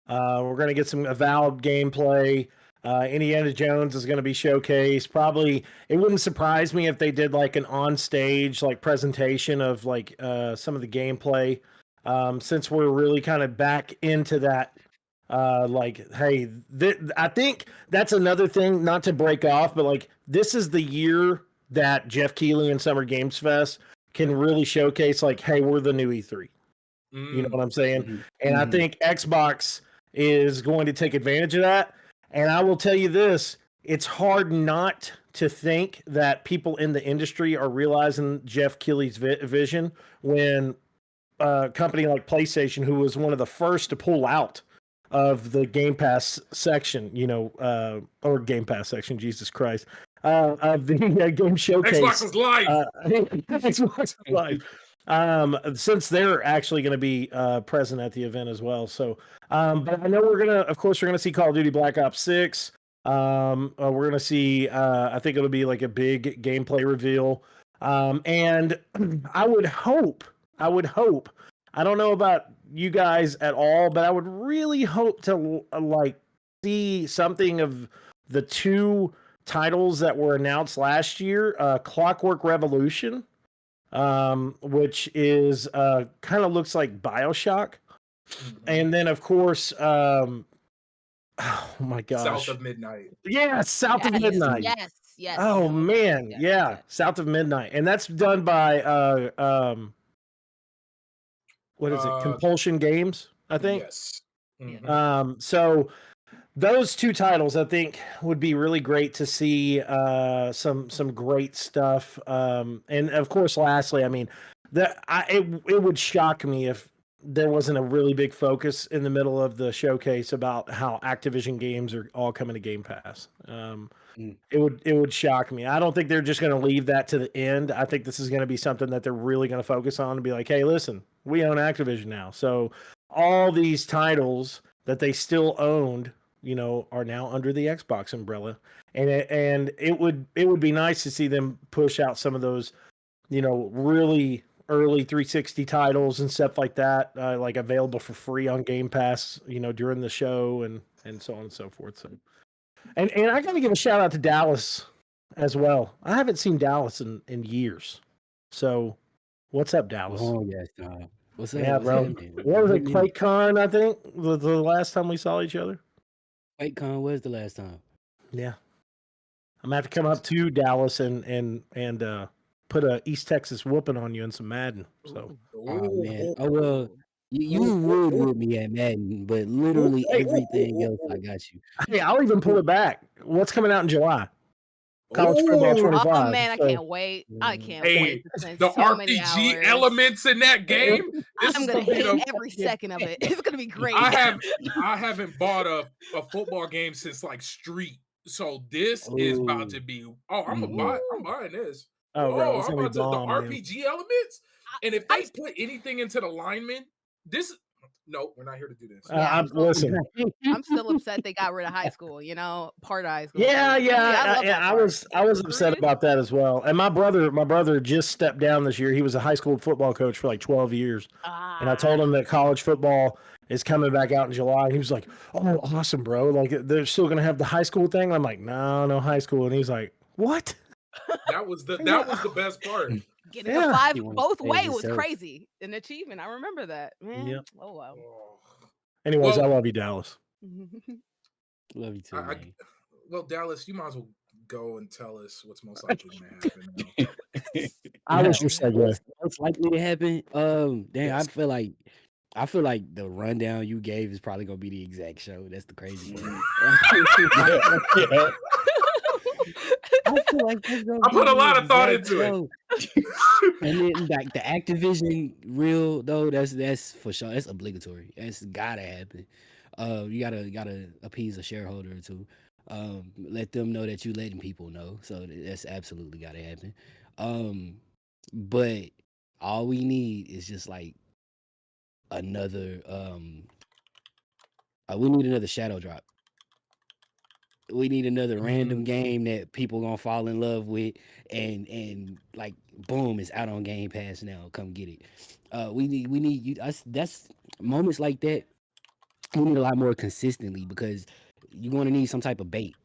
We're gonna get some Avowed gameplay. Indiana Jones is gonna be showcased. Probably it wouldn't surprise me if they did like an on-stage like presentation of like some of the gameplay. Since we're really kind of back into that. Like, hey, I think that's another thing, not to break off, but like this is the year that Jeff Keighley and Summer Games Fest can really showcase, like, hey, we're the new E3. You know what I'm saying? Mhm. And I Mhm. think Xbox is going to take advantage of that. And I will tell you this, it's hard not to think that people in the industry are realizing Jeff Keighley's vision when a company like PlayStation, who was one of the first to pull out of the Game Pass section, or Game Pass section, Jesus Christ, of the game showcase. Xbox is live. Xbox is live. Since they're actually going to be present at the event as well. So, but I know we're gonna see Call of Duty Black Ops 6. We're gonna see. I think it'll be like a big gameplay reveal. And I would hope. I don't know about you guys at all, but I would really hope to like see something of the two titles that were announced last year, Clockwork Revolution, which is kind of looks like BioShock. And then of course, oh my gosh. South of Midnight. Yeah, South of Midnight. Yes. Oh man, yeah, South of Midnight. And that's done by what is it? Compulsion Games, I think. Yes. So those two titles, I think, would be really great to see. Some great stuff. And of course, lastly, I mean, it would shock me if there wasn't a really big focus in the middle of the showcase about how Activision games are all coming to Game Pass. It would shock me. I don't think they're just going to leave that to the end. I think this is going to be something that they're really going to focus on and be like, hey, listen, we own Activision now. So all these titles that they still owned, are now under the Xbox umbrella. And it would be nice to see them push out some of those, really early 360 titles and stuff like that, like available for free on Game Pass, during the show and so on and so forth. So. And I got to give a shout out to Dallas as well. I haven't seen Dallas in years. So, what's up, Dallas? Oh yes, what's up? Yeah, bro. What was it, QuakeCon? I think the last time we saw each other. QuakeCon was the last time. Yeah, I'm gonna have to come up to Dallas and put a East Texas whooping on you and some Madden. So, oh man, well. You would with me at Madden, but literally everything else, I got you. Hey, I'll even pull it back. What's coming out in July? College Football 25. Oh man, I can't wait. I can't wait to spend the so many RPG hours. elements in that game. I'm gonna hate every second of it. It's gonna be great. I haven't bought a football game since like Street. So this is about to be I'm buying this. Bro, I'm about to the RPG elements. And if they put anything into the lineman, no, we're not here to do this. Listen, I'm still upset they got rid of high school. Part of high school. Yeah. I was upset about that as well. And my brother just stepped down this year. He was a high school football coach for like 12 years, and I told him that college football is coming back out in July. And he was like, "Oh, awesome, bro! Like they're still gonna have the high school thing." I'm like, "No high school." And he's like, "What?" That was the best part. Getting a 5 both ways was crazy. An achievement. I remember that, man. Yep. Oh wow. Anyways, I love you, Dallas. Love you too, man. Well, Dallas, you might as well go and tell us what's most likely to happen now. I was your segue. What's likely to happen? Yes. I feel like the rundown you gave is probably gonna be the exact show. That's the crazy part. I feel like I put a lot of thought into it. And then like the Activision real though, that's for sure. That's obligatory. That's gotta happen. You gotta appease a shareholder or two. Let them know that you letting people know. So that's absolutely gotta happen. But all we need is just like another we need another shadow drop. We need another random game that people gonna fall in love with, and like boom, it's out on Game Pass now. Come get it. We need you. That's moments like that. We need a lot more consistently because you're gonna need some type of bait.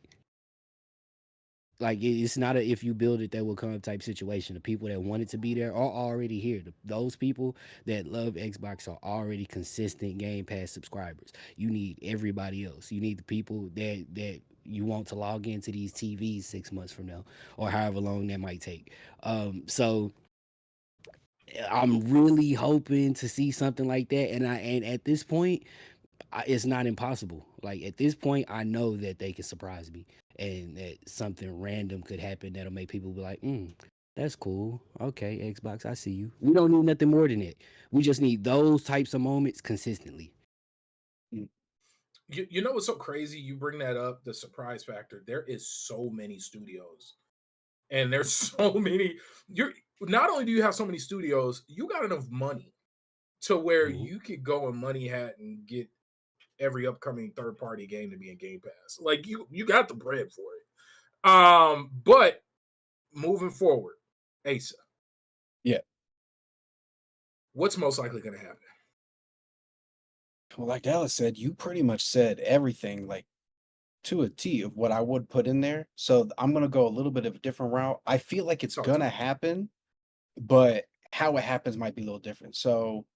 Like it's not a if you build it that will come type situation. The people that wanted to be there are already here. Those people that love Xbox are already consistent Game Pass subscribers. You need everybody else. You need the people that you want to log into these TVs 6 months from now, or however long that might take. So I'm really hoping to see something like that, and at this point, it's not impossible. Like at this point, I know that they can surprise me, and that something random could happen that'll make people be like, "That's cool. Okay, Xbox, I see you." We don't need nothing more than it. We just need those types of moments consistently. You know what's so crazy? You bring that up, the surprise factor. There is so many studios, and there's so many. You're not only do you have so many studios, you got enough money to where Mhm. you could go and money hat and get every upcoming third party game to be in Game Pass. Like you got the bread for it. But moving forward, Asa. Yeah. What's most likely going to happen? Well, like Dallas said, you pretty much said everything, like to a T of what I would put in there. So I'm gonna go a little bit of a different route. I feel like it's Talk to gonna me. happen, but how it happens might be a little different. So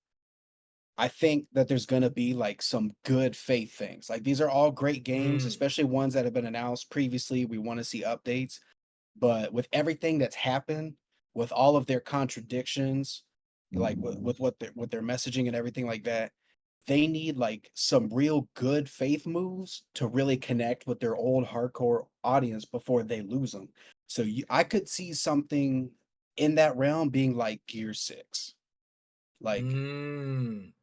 I think that there's gonna be like some good faith things. Like these are all great games, especially ones that have been announced previously. We want to see updates, but with everything that's happened, with all of their contradictions, like with what their messaging and everything like that, they need like some real good faith moves to really connect with their old hardcore audience before they lose them. So I could see something in that realm being like Gear 6, like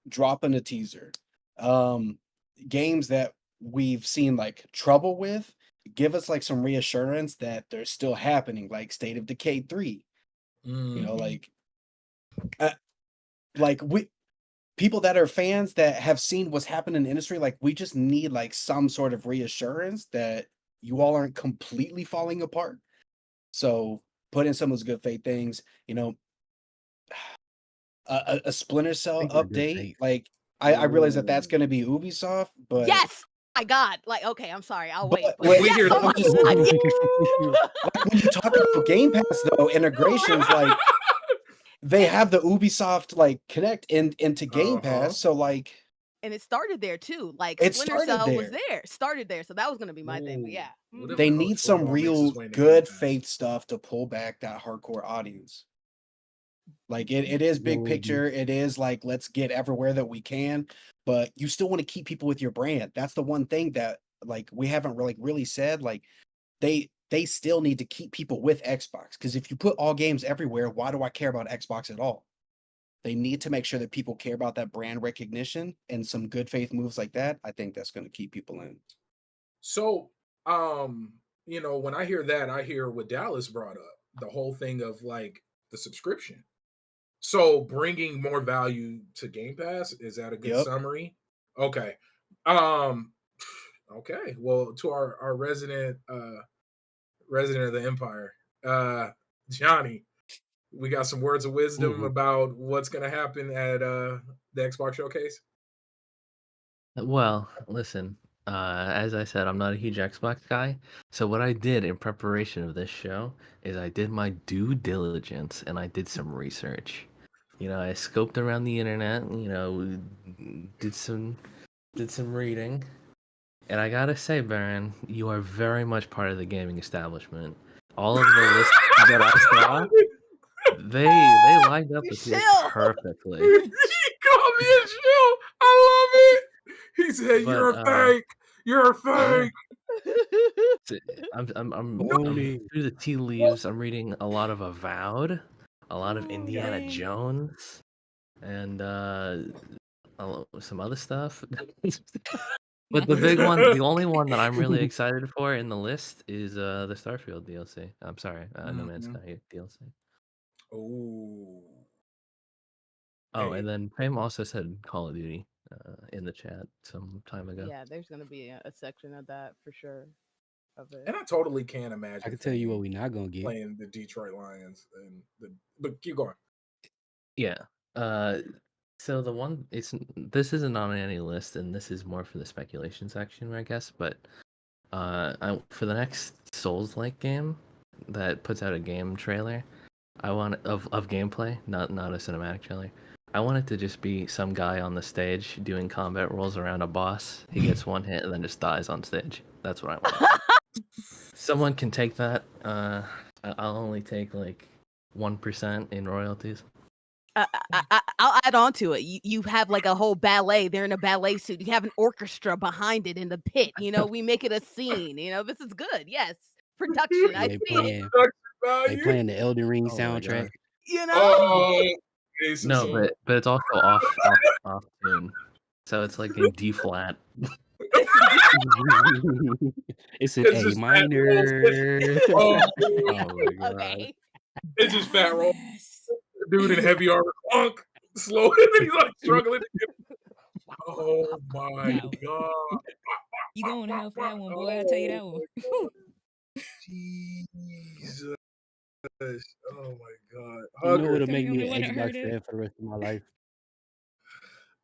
dropping a teaser. Games that we've seen like trouble with, give us like some reassurance that they're still happening, like State of Decay 3. You know, like we people that are fans that have seen what's happened in the industry, like we just need like some sort of reassurance that you all aren't completely falling apart. So put in some of those good faith things, you know, a Splinter I Cell think we're good update. faith. Like I realize that that's going to be Ubisoft, but Yes. My God. Like, okay, I'm sorry. I'll wait. but we yes, hear oh that. my just God, like when you talk about Game Pass though, integrations, like they have the Ubisoft like connect into Game Pass, so like and it started there too. Like it Splinter started Cell was there. there, started there. So that was gonna be my thing. But yeah. What if They college need some football makes its real way into Game good Pass? faith stuff to pull back that hardcore audience. Like it is big picture. It is like let's get everywhere that we can, but you still want to keep people with your brand. That's the one thing that like we haven't really said. Like they still need to keep people with Xbox, because if you put all games everywhere, why do I care about Xbox at all? They need to make sure that people care about that brand recognition, and some good faith moves like that. I think that's going to keep people in. So, you know, when I hear that, I hear what Dallas brought up, the whole thing of like the subscription. So bringing more value to Game Pass, is that a good Yep. summary? Okay. Okay. Well, to our resident resident of the Empire, Johnny, we got some words of wisdom about what's gonna happen at the Xbox showcase. Well, listen, as I said, I'm not a huge Xbox guy. So what I did in preparation of this show is I did my due diligence and I did some research. You know, I scoped around the internet, you know, did some reading. And I gotta say, Baron, you are very much part of the gaming establishment. All of the lists that I saw, they lined up with yours Chill. perfectly. He called me a shill. I love it. He said, But "You're a fake. You're a fake." I'm Tony. through the tea leaves. I'm reading a lot of Avowed, a lot of Indiana dang. Jones, and some other stuff. But the big one, the only one that I'm really excited for in the list is the Starfield DLC. I'm sorry, No Man's Sky DLC. Oh. Oh, Hey, and then Fame also said Call of Duty in the chat some time ago. Yeah, there's gonna be a section of that for sure. Of it. and I totally can't I imagine can tell you what Fame we not gonna get. playing the Detroit Lions and but keep going. Yeah. So the one this isn't on any list, and this is more for the speculation section, I guess. But for the next Souls-like game that puts out a game trailer, I want of gameplay, not a cinematic trailer. I want it to just be some guy on the stage doing combat rolls around a boss. He gets one hit and then just dies on stage. That's what I want. someone can take that. I'll only take like 1% in royalties. I'll add on to it. You have like a whole ballet. They're in a ballet suit. You have an orchestra behind it in the pit. We make it a scene. This is good. Yes, production. I They see it. they playing the Elden Ring Oh my soundtrack. God. Oh, Jesus. No, but it's also off tune. So it's like in D flat. It's an It's A just fat rolls. minor. Oh, Oh my God. Okay. it's just fat roll. Yes. Dude in heavy armor, clunk, slow, and then he's like struggling. Oh my That one. God. You going to hell for that one, boy. I'll tell you that one. Whew. Jesus. Oh my God. You know Hugger. what'll Tell me make I'm me the one an that heard Xbox it. fan for the rest of my life?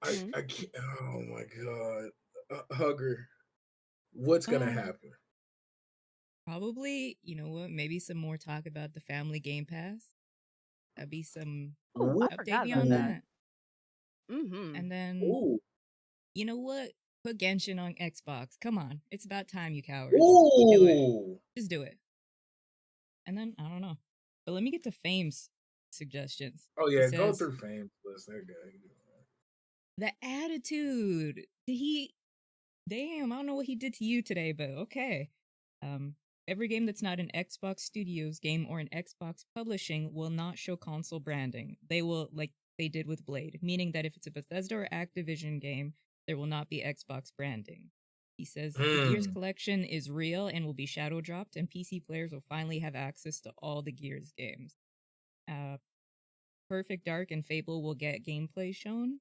I can't. Oh my God. Hugger. What's going to happen? Probably, you know what? Maybe some more talk about the family Game Pass. That'd be some Oh, I update forgot me about on that. that. Mm-hmm. And then, Ooh. you know what? Put Genshin on Xbox. Come on. It's about time, you cowards. Do it. Ooh. Just do it. And then, I don't know. But let me get to Fame's suggestions. Oh He yeah, go says, through Fame's list. That guy. the attitude. Did he? Damn, I don't know what he did to you today, but okay. Every game that's not an Xbox Studios game or an Xbox publishing will not show console branding. They will, like they did with Blade, meaning that if it's a Bethesda or Activision game, there will not be Xbox branding. He says the Gears collection is real and will be shadow dropped, and PC players will finally have access to all the Gears games. Perfect Dark and Fable will get gameplay shown,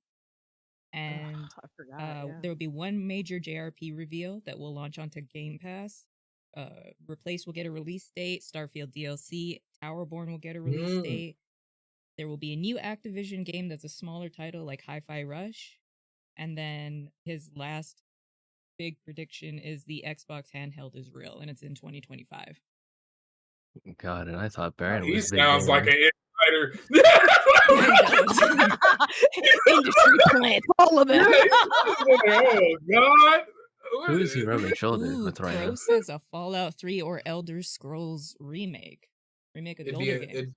and I forgot. Yeah. there will be one major JRP reveal that will launch onto Game Pass. Replace will get a release date. Starfield DLC, Towerborn will get a release date. There will be a new Activision game that's a smaller title like Hi-Fi Rush. And then his last big prediction is the Xbox handheld is real, and it's in 2025. God, and I thought Baron He was big sounds like gamer. an insider. Industry plants, all of them. Oh God. Who is he rubbing shoulders Ooh, with right Crow now? says a Fallout 3 or Elder Scrolls remake. Remake of the older games.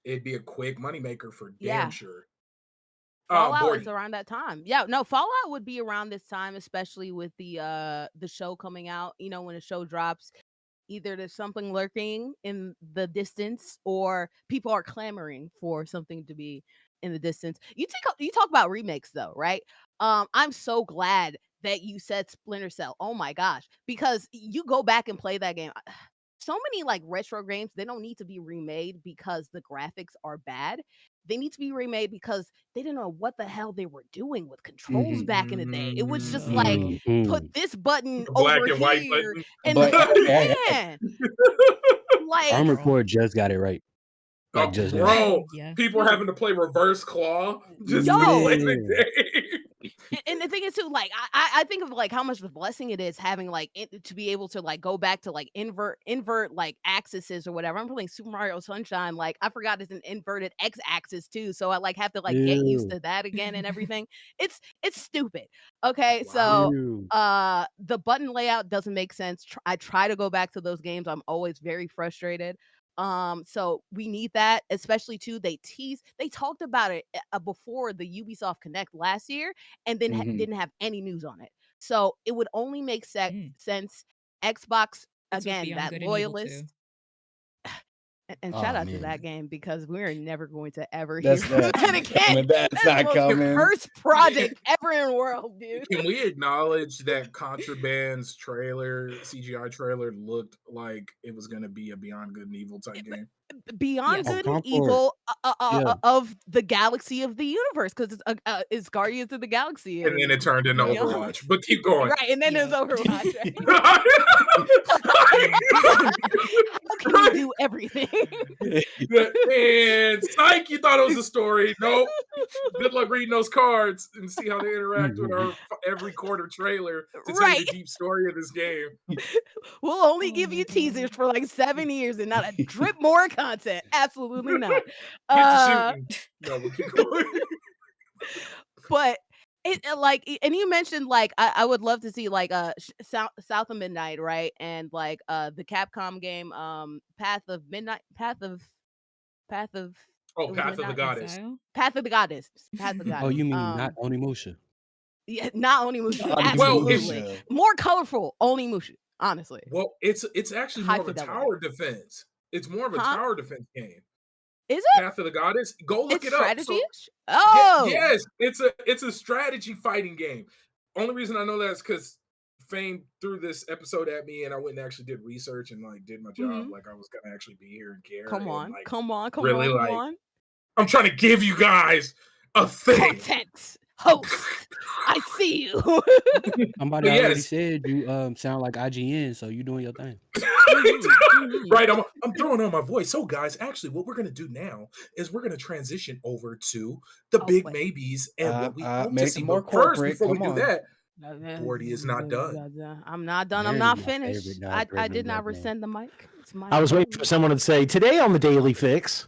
It'd be a quick moneymaker for damn Yeah. sure. Fallout is Bordy. around that time. Yeah, no, Fallout would be around this time, especially with the show coming out. When a show drops, either there's something lurking in the distance or people are clamoring for something to be in the distance. You talk about remakes though, right? I'm so glad that you said Splinter Cell. Oh my gosh, because you go back and play that game. So many like retro games, they don't need to be remade because the graphics are bad. They need to be remade because they didn't know what the hell they were doing with controls back in the day. It was just like put this button Black over and white here, button. and But man, like Armored Core just got it right. Like just now. Bro, Yeah. people Dude. having to play reverse claw just to Yo. play the game. And the thing is too, like I think of like how much of a blessing it is having like to be able to like go back to like invert like axes or whatever. I'm playing Super Mario Sunshine, like I forgot it's an inverted X axis too, so I like have to like get used to that again and everything. It's stupid. Okay, so the button layout doesn't make sense. I try to go back to those games. I'm always very frustrated. So we need that, especially too. They talked about it before the Ubisoft Connect last year, and then didn't have any news on it. So it would only make sense. Xbox again, that loyalist. And shout out to that game because we're never going to ever hear from that again. That's not the most coming. cursed project ever in the world, dude. Can we acknowledge that Contraband's CGI trailer, looked like it was going to be a Beyond Good and Evil type game? Beyond Good and Evil of the galaxy of the universe, because it's Guardians of the Galaxy, and then it turned into Overwatch. But keep going, right? And then there's Overwatch. Right? How can you do everything? And psych, you thought it was a story. Nope. Good luck reading those cards and see how they interact with our every quarter trailer to tell you the deep story of this game. We'll only give you teasers for like 7 years and not a drip more content. Absolutely not. Get to shooting. No, we'll keep going. But and you mentioned like I would love to see like South of Midnight, right? And like the Capcom game Path of Oh, it was Path of the Midnight Goddess. Exile? Path of the Goddess. Path of the Goddess. Oh, you mean not Onimusha? Yeah, not Onimusha. Well, Absolutely. More colorful Onimusha, honestly. Well, it's actually High more of a fidelity. tower defense. It's more of a Huh? tower defense game. Is it? Path of the Goddess. Go look It's it up. strategy? So, Oh, yes, it's a strategy fighting game. Only reason I know that is because Fame threw this episode at me, and I went and actually did research and like did my job, like I was gonna actually be here and care. come and, on, like, come on, come really, on, come like, on. I'm trying to give you guys a thing. Context, host. I see you. Somebody But already yes. said you sound like IGN, so you doing your thing. Right, I'm throwing on my voice. So, guys, actually, what we're gonna do now is we're gonna transition over to the big wait. maybes and what we hope to make see. it more But first, corporate. before we Come do on. that, Gordy is not done. I'm not done. I'm Baron not is my favorite finished. I non-threatening did not black man. rescind the mic. It's my I was waiting for someone to say today on the Daily Fix.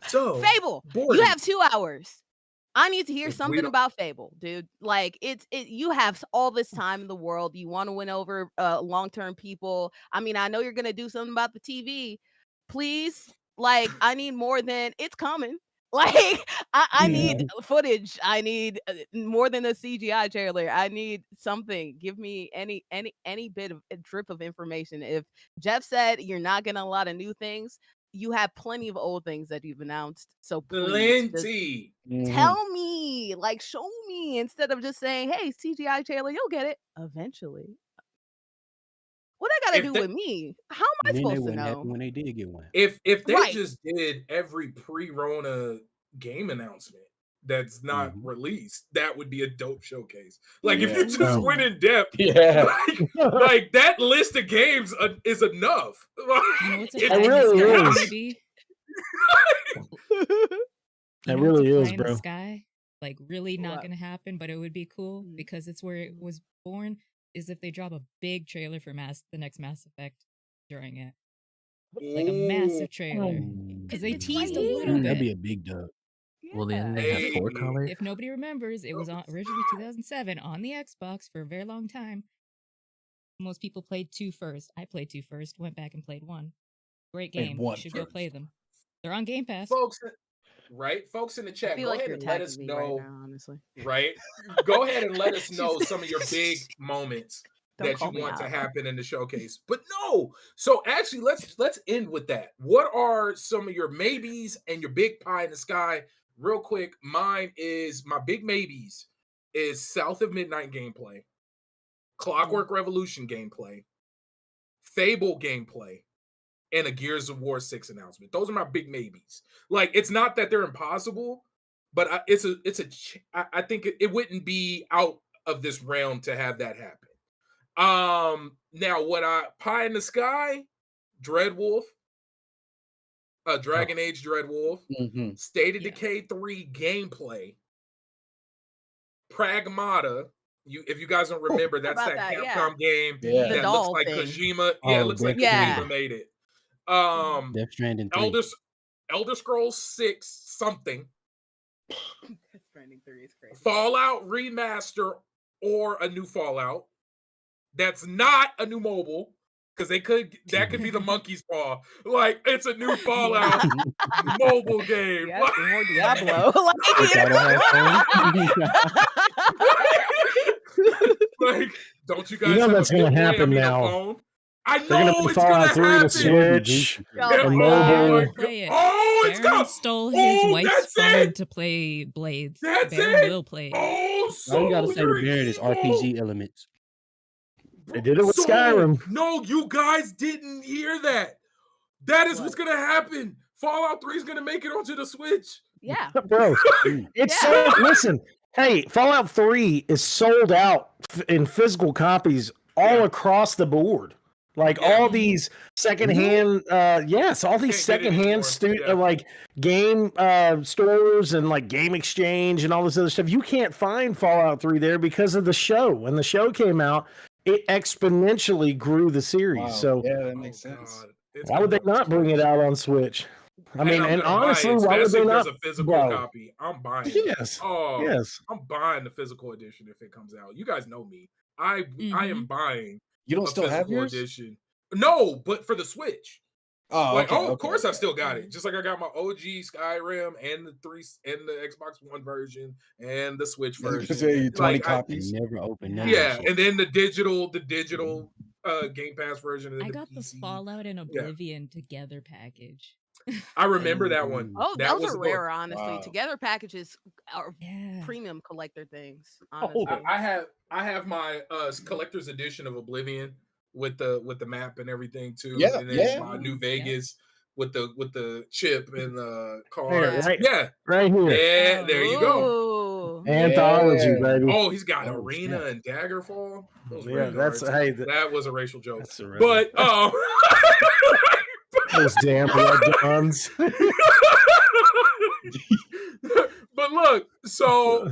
So, Fable, Gordy, you have 2 hours. I need to hear If we something don't- about Fable, dude. Like you have all this time in the world. You want to win over long-term people. I mean, I know you're gonna do something about the TV. Please, like, I need more than it's coming. Like, I need footage. I need more than a CGI trailer. I need something. Give me any bit of a drip of information. If Jeff said you're not getting a lot of new things, you have plenty of old things that you've announced. So please, just plenty. tell me, like, show me, instead of just saying, "Hey, CGI trailer, you'll get it eventually." What that got to If do they- with me? How am I And then they supposed to weren't happy know? when they did get one. If they Right. just did every pre-Rona game announcement that's not released, that would be a dope showcase. Like if you just went in depth, like that list of games is enough. You know what's a It pie in the really sky, is. maybe? That You know what's really a is, pie in the bro. sky? Like really not What? gonna happen, but it would be cool because it's where it was born. Is if they drop a big trailer for the next Mass Effect during it, like a massive trailer, because they It's teased a right little here. That'd be bit. a big dub. Well, then they Hey. have 4 colors. If nobody remembers, it was originally 2007 on the Xbox for a very long time. Most people played 2 first. I played 2 first. Went back and played 1. Great Played game. 1 You should go first. play them. They're on Game Pass. folks in the I chat, feel go like ahead you're and let attacking us me know. right now, honestly. Right? Go ahead and let us know some of your big moments Don't that you call me want to out. happen in the showcase. But no. So actually, let's end with that. What are some of your maybes and your big pie in the sky? Real quick, my big maybes is South of Midnight gameplay, Clockwork Revolution gameplay, Fable gameplay, and a Gears of War 6 announcement. Those are my big maybes. Like, it's not that they're impossible, but I think it wouldn't be out of this realm to have that happen. Now pie in the sky, Dreadwolf, Dragon Age Dreadwolf, State of Decay 3 gameplay, Pragmata. If you guys don't remember, that's that that? Capcom game The that looks doll like thing. Kojima. Oh, it looks like Death Kojima made it. Death Stranding 3. Elder Scrolls 6 something. Death Stranding 3 is crazy. Fallout remaster or a new Fallout. That's not a new mobile, because that could be the monkey's paw. Like, it's a new Fallout mobile game. Yeah, more Diablo. Like, don't you guys You know have that's a gonna good happen a now. phone? I know They're gonna put it's gonna Fallout 3 to happen. Switch Oh and my mobile. God. Play it. Oh, it's Baron got. stole his wife's that's phone it. to play Blades. That's Baron it. will play it. Oh, All so you gotta say to you're Baron is evil. RPG elements. They did it with Skyrim. No, you guys didn't hear that. That is what's gonna happen. Fallout 3 is gonna make it onto the Switch. Yeah. Bro, it's so listen. Hey, Fallout 3 is sold out in physical copies all across the board. Like all these secondhand, all these secondhand like game stores and like Game Exchange and all this other stuff. You can't find Fallout 3 there because of the show. When the show came out, it exponentially grew the series. Wow. So Yeah, that makes sense. why would they not bring it out on Switch? I mean, and I'm gonna buy honestly, it, why would especially they if there's not? a physical Bro, copy. I'm buying it. yes, Oh, yes. I'm buying the physical edition if it comes out. You guys know me. I am Mhm. buying You don't a still have physical yours? edition. No, but for the Switch. Oh, Like, okay, of okay, course I okay. still got it. Just like I got my OG Skyrim and the Xbox One version and the Switch I was gonna version. say 20 Like, I copies. never opened none of yeah, that shit. and then the digital Game Pass version and I the got the PC. Fallout and Yeah, Oblivion together package. I remember that one. Ooh. Oh, That those was are a good one. rare, honestly. Wow. Together packages are Yeah. premium collector things, Oh, honestly. I have my collector's edition of Oblivion with the map and everything too, Yeah, and then yeah. my New Yep. Vegas with the chip and the here, cards. Yeah. Yeah, right here. yeah, Oh, there you go. Ooh. Anthology, Yeah. baby. Oh, he's got Oh, Arena snap. and Daggerfall. Those Yeah, red that's guards. hey, That was a racial joke. that's the red But those damn red guns. but look, so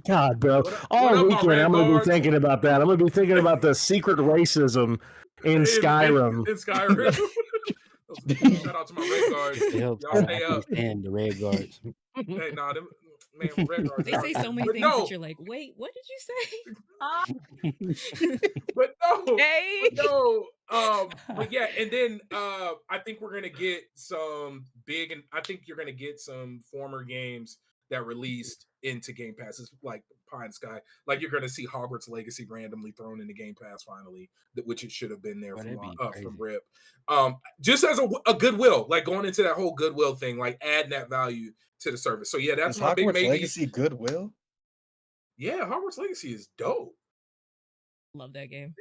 God, bro. what All up, my weekend, red I'm gonna be guards thinking about that. I'm gonna be thinking about the secret racism in Skyrim. in Skyrim. Shout out to my red guards. It helps Y'all I stay up. understand the red guards. Hey, nah, them man, red guards. They are say hard. so many But things that no, you're like, wait, what did you say? but no, Okay. but no. But yeah, and then I think we're gonna get some big, and I think you're gonna get some former games that released into Game Pass. It's like Pie in the Sky. Like you're gonna see Hogwarts Legacy randomly thrown into Game Pass finally, which it should have been there Bro, that'd be from crazy. Rip. Just as a goodwill, like going into that whole goodwill thing, like adding that value to the service. So yeah, that's Is my big Hogwarts maybe. Legacy Goodwill? Yeah, Hogwarts Legacy is dope. Love that game.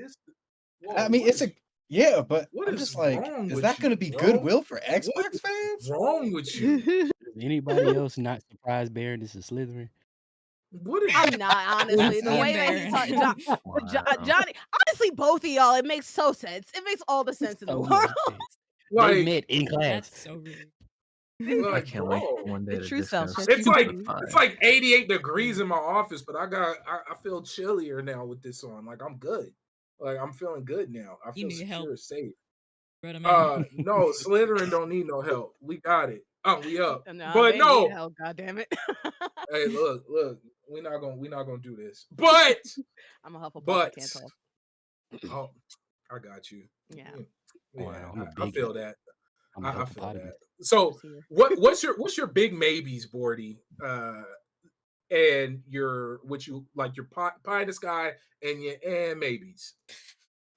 I mean, it's yeah, but what I'm is just like, wrong is with that you, going to be bro? Goodwill for What Xbox is fans? wrong with you? Is anybody else not surprised Baron this is Slytherin? What is I'm not, honestly. The Me way and that he Baron. talked, Wow. Johnny, honestly, both of y'all, it makes so sense. It makes all the sense in the So world. much sense. They like met in class. That's so rude. I like can't wait bro? for one day The to truth just shall go set It's you like free. it's like 88 degrees in my office, but I feel chillier now with this on. Like I'm good. Like I'm feeling good now. I You feel need secure, help. safe. Brought him in. No, Slytherin don't need no help. We got it. We up. No, But they no, need help, goddammit. hey, look, we're not gonna do this. But I'm a Hufflepuff. I but can't talk. oh, I got you. Yeah. Yeah, Wow, I'm a I big feel that. I'm a I feel hippopotamus. that. So Just here. what's your big maybes, Bordy? And your what you like your pie in the sky and your maybes.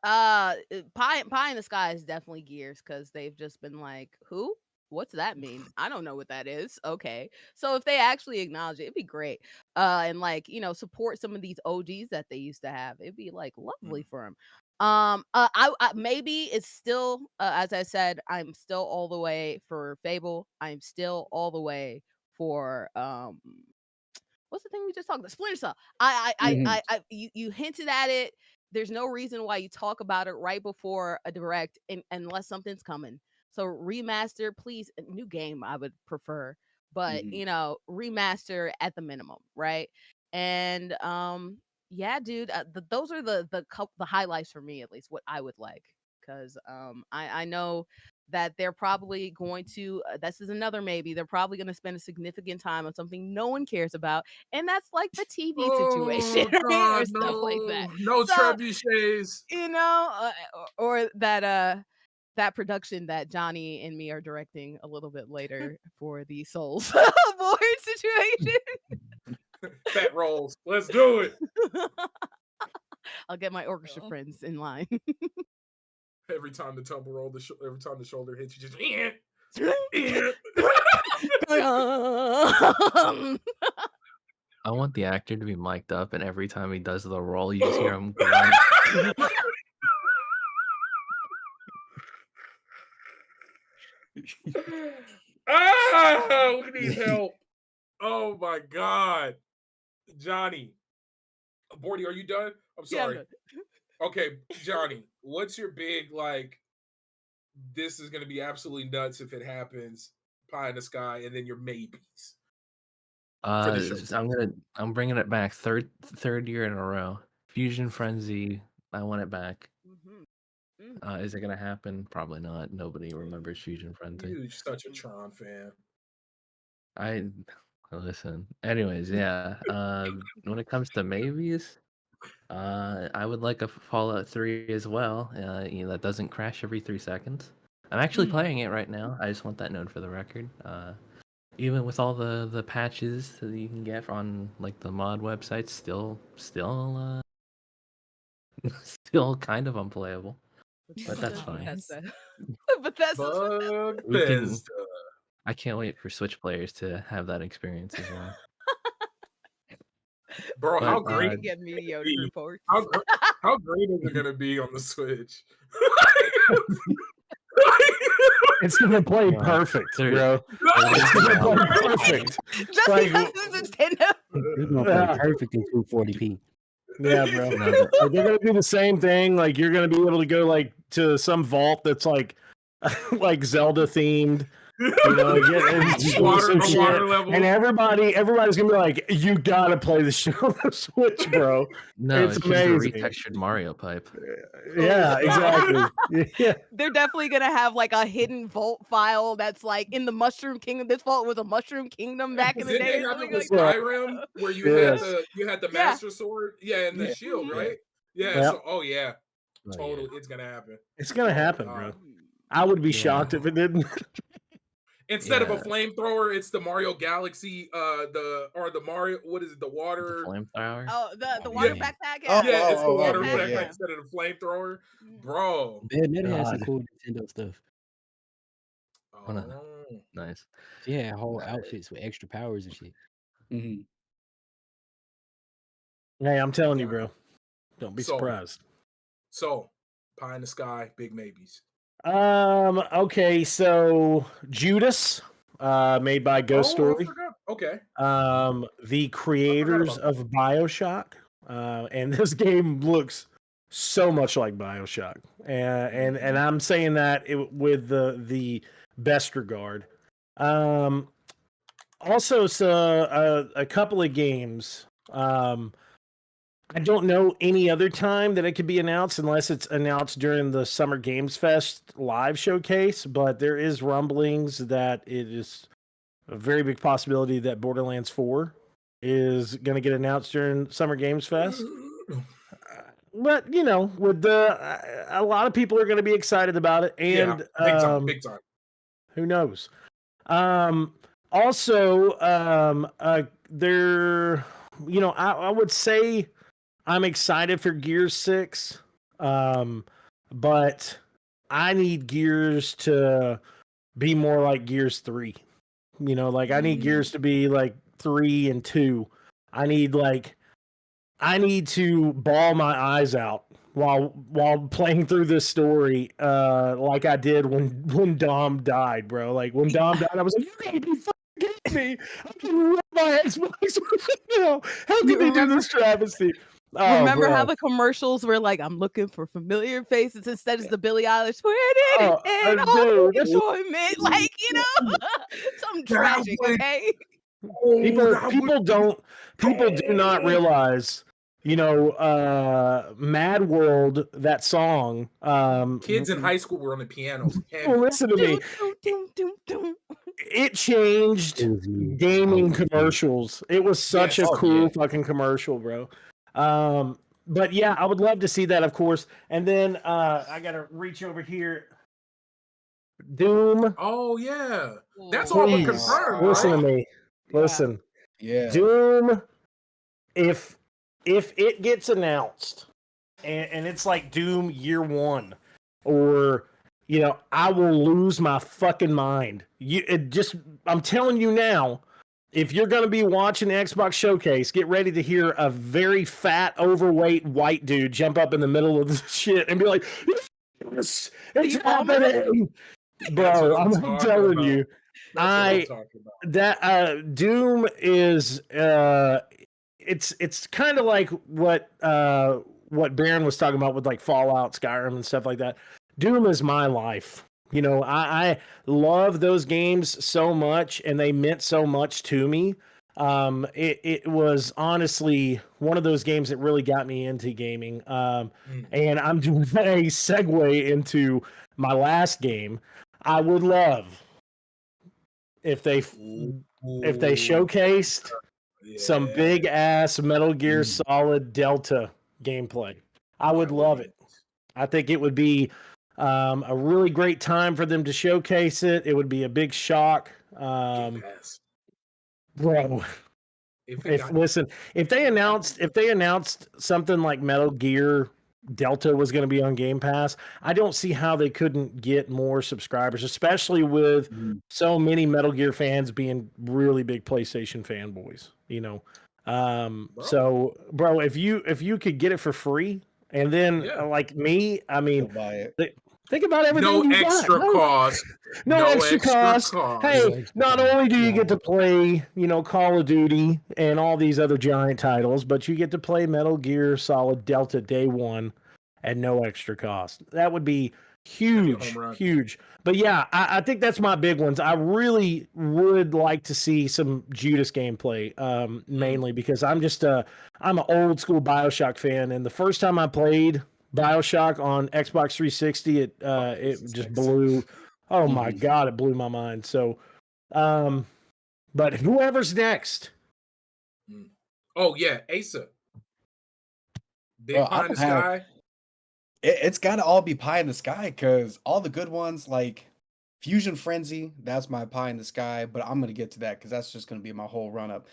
Pie in the Sky is definitely Gears because they've just been like, who? What's that mean? I don't know what that is. Okay. So if they actually acknowledge it, it'd be great. And like, support some of these OGs that they used to have. It'd be like lovely for them. I maybe it's still as I said, I'm still all the way for Fable. I'm still all the way for what's the thing we just talked about? Splinter Cell. You hinted at it. There's no reason why you talk about it right before a direct unless something's coming. So remaster, please. A new game I would prefer, but remaster at the minimum, right? And yeah, dude, those are the highlights for me, at least what I would like, because I know that they're probably going to this is another maybe they're probably going to spend a significant time on something no one cares about, and that's like the TV situation, right? God, Or stuff like that. No So, trebuchets. Or that production that Johnny and me are directing a little bit later for the Souls board situation. Fat rolls. Let's do it. I'll get my orchestra friends in line. Every time the tumble roll, every time the shoulder hits, you just I want the actor to be mic'd up, and every time he does the roll, you just hear him grunt. We need help. Oh my God. Johnny. Bordy, are you done? I'm Yeah, I'm sorry. done. Okay, Johnny, what's your big like? This is gonna be absolutely nuts if it happens. Pie in the sky, and then your maybes. For the show. I'm bringing it back third year in a row. Fusion Frenzy, I want it back. Mhm. Is it gonna happen? Probably not. Nobody remembers Fusion Frenzy. You're such a Tron fan. I listen. Anyways, yeah. When it comes to maybes, I would like a Fallout 3 as well. That doesn't crash every 3 seconds. I'm actually playing it right now. I just want that known for the record. Even with all the patches that you can get on like the mod websites, still still kind of unplayable. But that's fine. Bethesda. We can. Bethesda. I can't wait for Switch players to have that experience as well. Bro, But, how We great get mediocre be- reports. how great is it gonna be on the Switch? It's gonna play Yeah. perfect, There- bro. It's gonna play perfect. Just Like, because it's Nintendo. It's gonna play perfect in 240p. Yeah, bro. No, the- Like, they're gonna do the same thing. Like you're gonna be able to go like to some vault that's like like Zelda themed. You know, and shoot Water- some the shit. water level. And everybody's gonna be like, you gotta play the shit on the Switch, bro. no, It's it's just a amazing. retextured Mario pipe. Yeah, exactly. Yeah. They're definitely gonna have like a hidden vault file that's like in the Mushroom Kingdom. This vault was a Mushroom Kingdom back in the Didn't day. they or have it something with like that. Skyrim where you Yes. had the Yeah. Master Sword, and the Yeah. shield, Yeah. right? Yeah. Yep. So, oh yeah, Oh, yeah. totally, it's gonna happen. It's gonna happen, God. bro. I would be Yeah. shocked if it didn't. Instead of a Yeah. flamethrower, it's the Mario Galaxy, the Mario, what is it, the The water? flamethrower. Oh, the water Yeah. backpack. Oh, Yeah, it's the oh, water yeah, backpack yeah. instead of the flamethrower, bro. Bayonetta has some God. cool Nintendo stuff. Oh, no. Oh. Nice. She had whole Nice. outfits with extra powers and shit. Mhm. Hey, I'm telling you, Yeah. bro. Don't be So- surprised. So, pie in the sky, big maybes. Okay, so Judas, made by Ghost Oh, I Story. forgot. Okay. The creators about of BioShock. And this game looks so much like BioShock. And I'm saying that with the best regard. Also, so a couple of games. I don't know any other time that it could be announced unless it's announced during the Summer Games Fest live showcase, but there is rumblings that it is a very big possibility that Borderlands 4 is going to get announced during Summer Games Fest. But, you know, with a lot of people are going to be excited about it, and yeah, big time. who knows? Also, there, you know, I would say I'm excited for Gears 6, but I need Gears to be more like Gears 3. You know, like I need Gears to be like 3 and 2. I need to bawl my eyes out while playing through this story, like I did when Dom died, bro. Like when Dom died, I was like, you gotta be fucking kidding me. I'm gonna rip my Xbox right now. How can they do this travesty? Oh, Remember bro. how the commercials were like, I'm looking for familiar faces instead of the Billie Eilish. Where did it end? All dude. enjoyment. Like, you know, something tragic, was- okay? People do not realize, you know, Mad World, that song. Kids in high school were on the pianos. Well, listen to me. Doom, doom, doom. It changed gaming commercials. It was such Yes. a Oh, cool yeah. fucking commercial, bro. But yeah, I would love to see that, of course. And then I gotta reach over here. Doom. Oh yeah, that's all but Please confirmed. listen right? to me. Yeah. Listen. Yeah. Doom, if it gets announced and it's like Doom Year 1, or you know, I will lose my fucking mind. I'm telling you now, if you're going to be watching the Xbox showcase, get ready to hear a very fat, overweight white dude jump up in the middle of the shit and be like, "Yes, it's happening, That's bro." what I'm I'm talking telling about. you. That's what I'm talking about. That Doom is it's kind of like what Baron was talking about with like Fallout, Skyrim, and stuff like that. Doom is my life. You know, I love those games so much, and they meant so much to me. It was honestly one of those games that really got me into gaming. And I'm doing a segue into my last game. I would love if they showcased some big ass Metal Gear Solid Delta gameplay. I would love it. I think it would be a really great time for them to showcase it. It would be a big shock. Bro, if they announced something like Metal Gear Delta was going to be on Game Pass, I don't see how they couldn't get more subscribers, especially with so many Metal Gear fans being really big PlayStation fanboys, you know. So bro, if you could get it for free, and then like me, I mean, think about everything no you extra got. cost. No extra cost. Hey, not only do you get to play, Call of Duty and all these other giant titles, but you get to play Metal Gear Solid Delta Day 1 at no extra cost. That would be huge, huge. But yeah, I think that's my big ones. I really would like to see some Judas gameplay, mainly because I'm an old school BioShock fan, and the first time I played BioShock on Xbox 360, it just blew. Oh my God, it blew my mind. So, but whoever's next. Oh yeah, Asa. Big pie in the sky. It's got to all be pie in the sky because all the good ones like Fusion Frenzy, that's my pie in the sky. But I'm gonna get to that because that's just gonna be my whole run up.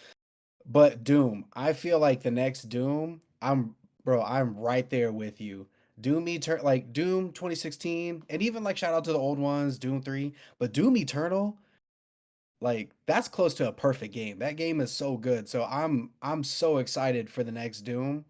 But Doom, I feel like the next Doom, I'm right there with you. Doom Doom 2016, and even like shout out to the old ones, Doom 3, but Doom Eternal, like that's close to a perfect game. That game is so good. So I'm so excited for the next Doom.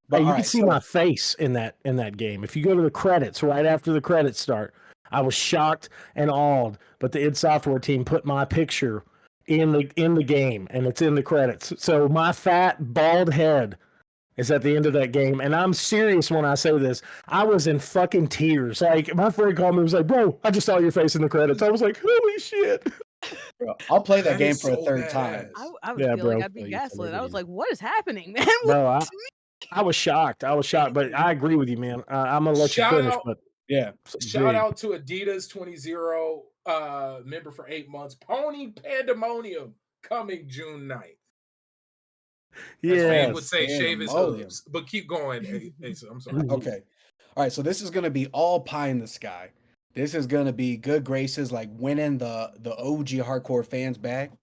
But you can see my face in that game. If you go to the credits, right after the credits start, I was shocked and awed, but the id Software team put my picture in the game, and it's in the credits. So my fat bald head is at the end of that game, and I'm serious when I say this. I was in fucking tears. Like my friend called me and was like, "Bro, I just saw your face in the credits." I was like, "Holy shit!" Bro, I'll play that game for a third time. I was feeling like I'd be gaslit. I was like, "What is happening, man?" Bro, I was shocked. But I agree with you, man. I'm gonna let you finish, but yeah. Shout out to Adidas 20 member for 8 months. Pony Pandemonium coming June 9th. Yeah, Fame would say shave his hooves, but keep going, Asa. I'm sorry. Okay. All right, so this is gonna be all pie in the sky. This is gonna be good graces, like winning the OG hardcore fans back.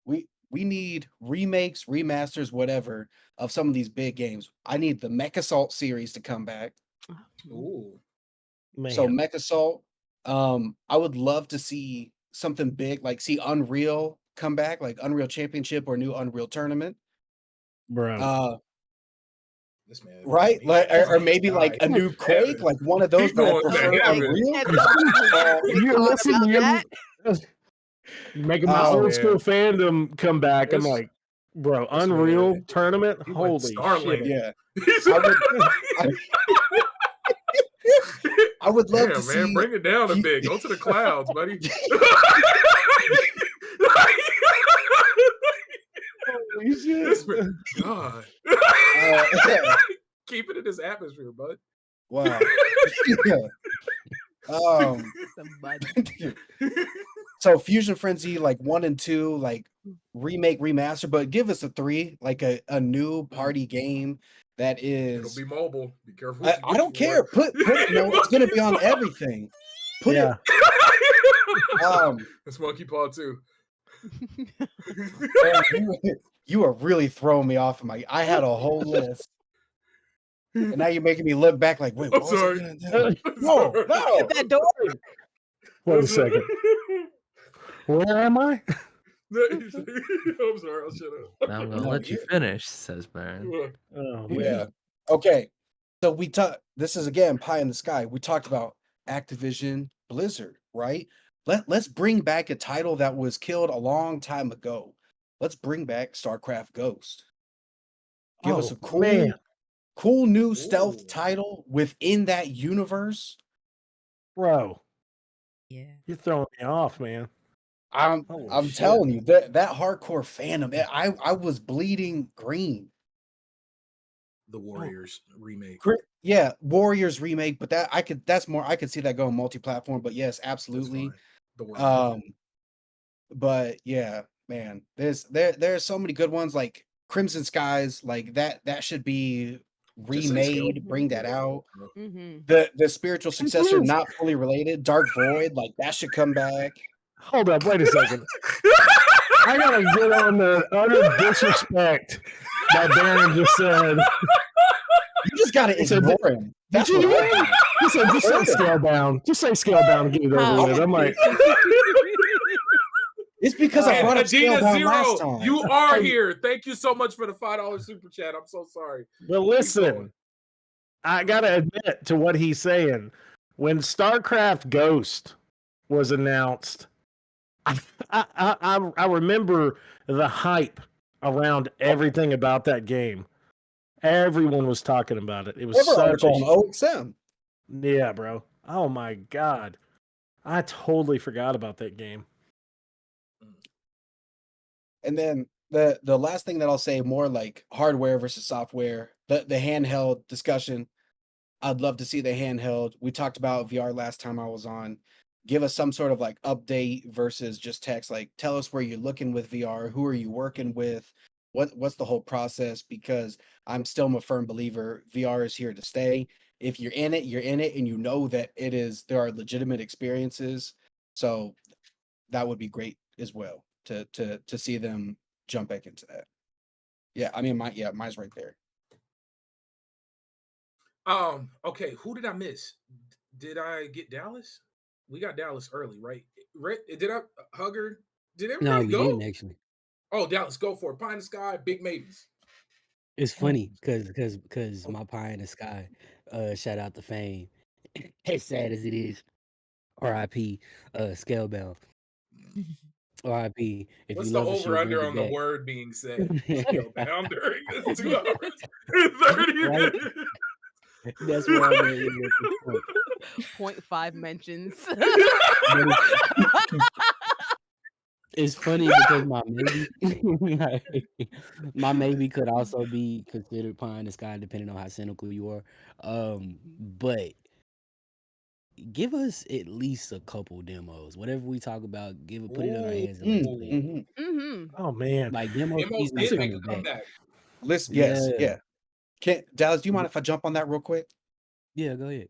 We need remakes, remasters, whatever, of some of these big games. I need the Mech Assault series to come back. Ooh. Man. So Mech Assault, I would love to see something big, like see Unreal come back, like Unreal Championship or new Unreal Tournament. Bro. This man, right? Like, or maybe like a new Quake, like one of those, but I prefer Unreal. You listen, you're making my old school fandom come back. I'm like, bro, Unreal Tournament? Holy shit. Yeah. I would love to see. Man, bring it down a bit. Go to the clouds, buddy. Holy shit. God. Keep it in this atmosphere, bud. Wow. So Fusion Frenzy, like 1 and 2, like remake, remaster, but give us a 3, like a new party game that is. It'll be mobile. Be careful. I don't care. Put it. No, it's gonna be on everything. Put it. It's Monkey Paw too. You are really throwing me off. I had a whole list. And now you're making me look back like, wait, I'm sorry. No. Get that door. Wait a second. Where am I? I'm sorry. I'll shut up. I'm gonna let you finish, says Baron. Oh, yeah. Okay. So this is again pie in the sky. We talked about Activision Blizzard, right? Let's bring back a title that was killed a long time ago. Let's bring back StarCraft Ghost. Give us a cool new stealth title within that universe. Bro. Yeah. You're throwing me off, man. I'm Holy shit. telling you that hardcore fandom. I was bleeding green. The Warriors remake. Yeah, Warriors remake, but I could see that going multi-platform. But yes, That's absolutely. fine. The Warriors. But yeah, man, there's so many good ones like Crimson Skies, like that should be Just say Scale. remade. Bring that out. Mm-hmm. The spiritual successor, not fully related, Dark Void, like that should come back. Hold up, wait a second. I gotta get on the utter disrespect that Darren just said. You just gotta ignore him. That's Did you what hear I him? Just say scale down. Just say scale down and get it over with. I'm like, it's because I brought up scale Adina down Zero, last time. you are here. Thank you so much for the $5 super chat. I'm so sorry. but listen, I gotta admit to what he's saying. When StarCraft Ghost was announced, I remember the hype around everything about that game. Everyone was talking about it. It was Cover such article on a OXM. yeah, bro. Oh my god, I totally forgot about that game. And then the last thing that I'll say, more like hardware versus software, the handheld discussion. I'd love to see the handheld. We talked about VR last time I was on. Give us some sort of like update versus just text. Like, tell us where you're looking with VR. Who are you working with? What's the whole process? Because I'm still a firm believer VR is here to stay. If you're in it, you're in it, and you know that there are legitimate experiences. So that would be great as well to see them jump back into that. Yeah, I mean, mine's right there. Okay, who did I miss? Did I get Dallas? We got Dallas early, right? Did I Hugger? Did No, everybody we go? didn't actually. Oh, Dallas, go for it. Pie in the Sky, big maybes. It's funny because my pie in the sky, shout out to Fame. As sad as it is, R.I.P. Scalebound. R.I.P. If What's you the love us, you'll over bring under it on the back. word being said? Scalebound during this 2 hours and 30 Right? minutes. That's where I'm at with this point. 0.5 mentions. It's funny because my maybe could also be considered pie in the sky, depending on how cynical you are. But give us at least a couple demos. Whatever we talk about, put it in our hands and let's play it. Mm-hmm. Oh man, Like demo Demos season is did make a coming back. comeback. Listen, Yeah. yeah. Dallas, do you mind if I jump on that real quick? Yeah, go ahead.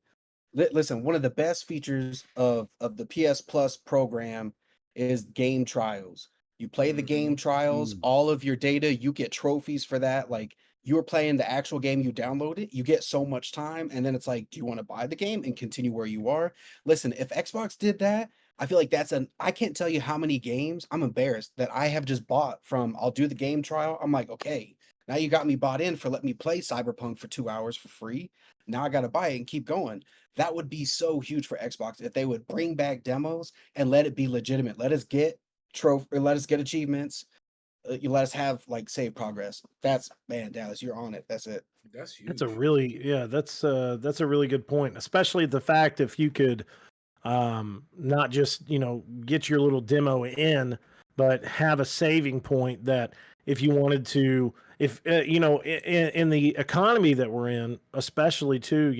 Listen, one of the best features of the PS Plus program is game trials. You play the game trials, all of your data, you get trophies for that. Like, you're playing the actual game, you download it, you get so much time, and then it's like, do you want to buy the game and continue where you are? Listen, if Xbox did that, I feel like I can't tell you how many games I'm embarrassed that I have just bought from. I'll do the game trial. I'm like, okay, now you got me bought in for letting me play Cyberpunk for 2 hours for free. Now I got to buy it and keep going. That would be so huge for Xbox if they would bring back demos and let it be legitimate. Let us get let us get achievements. You let us have like save progress. Man, Dallas, you're on it. That's it. That's huge. that's a really good point, especially the fact if you could not just get your little demo in, but have a saving point that if you wanted to, if in the economy that we're in, especially too,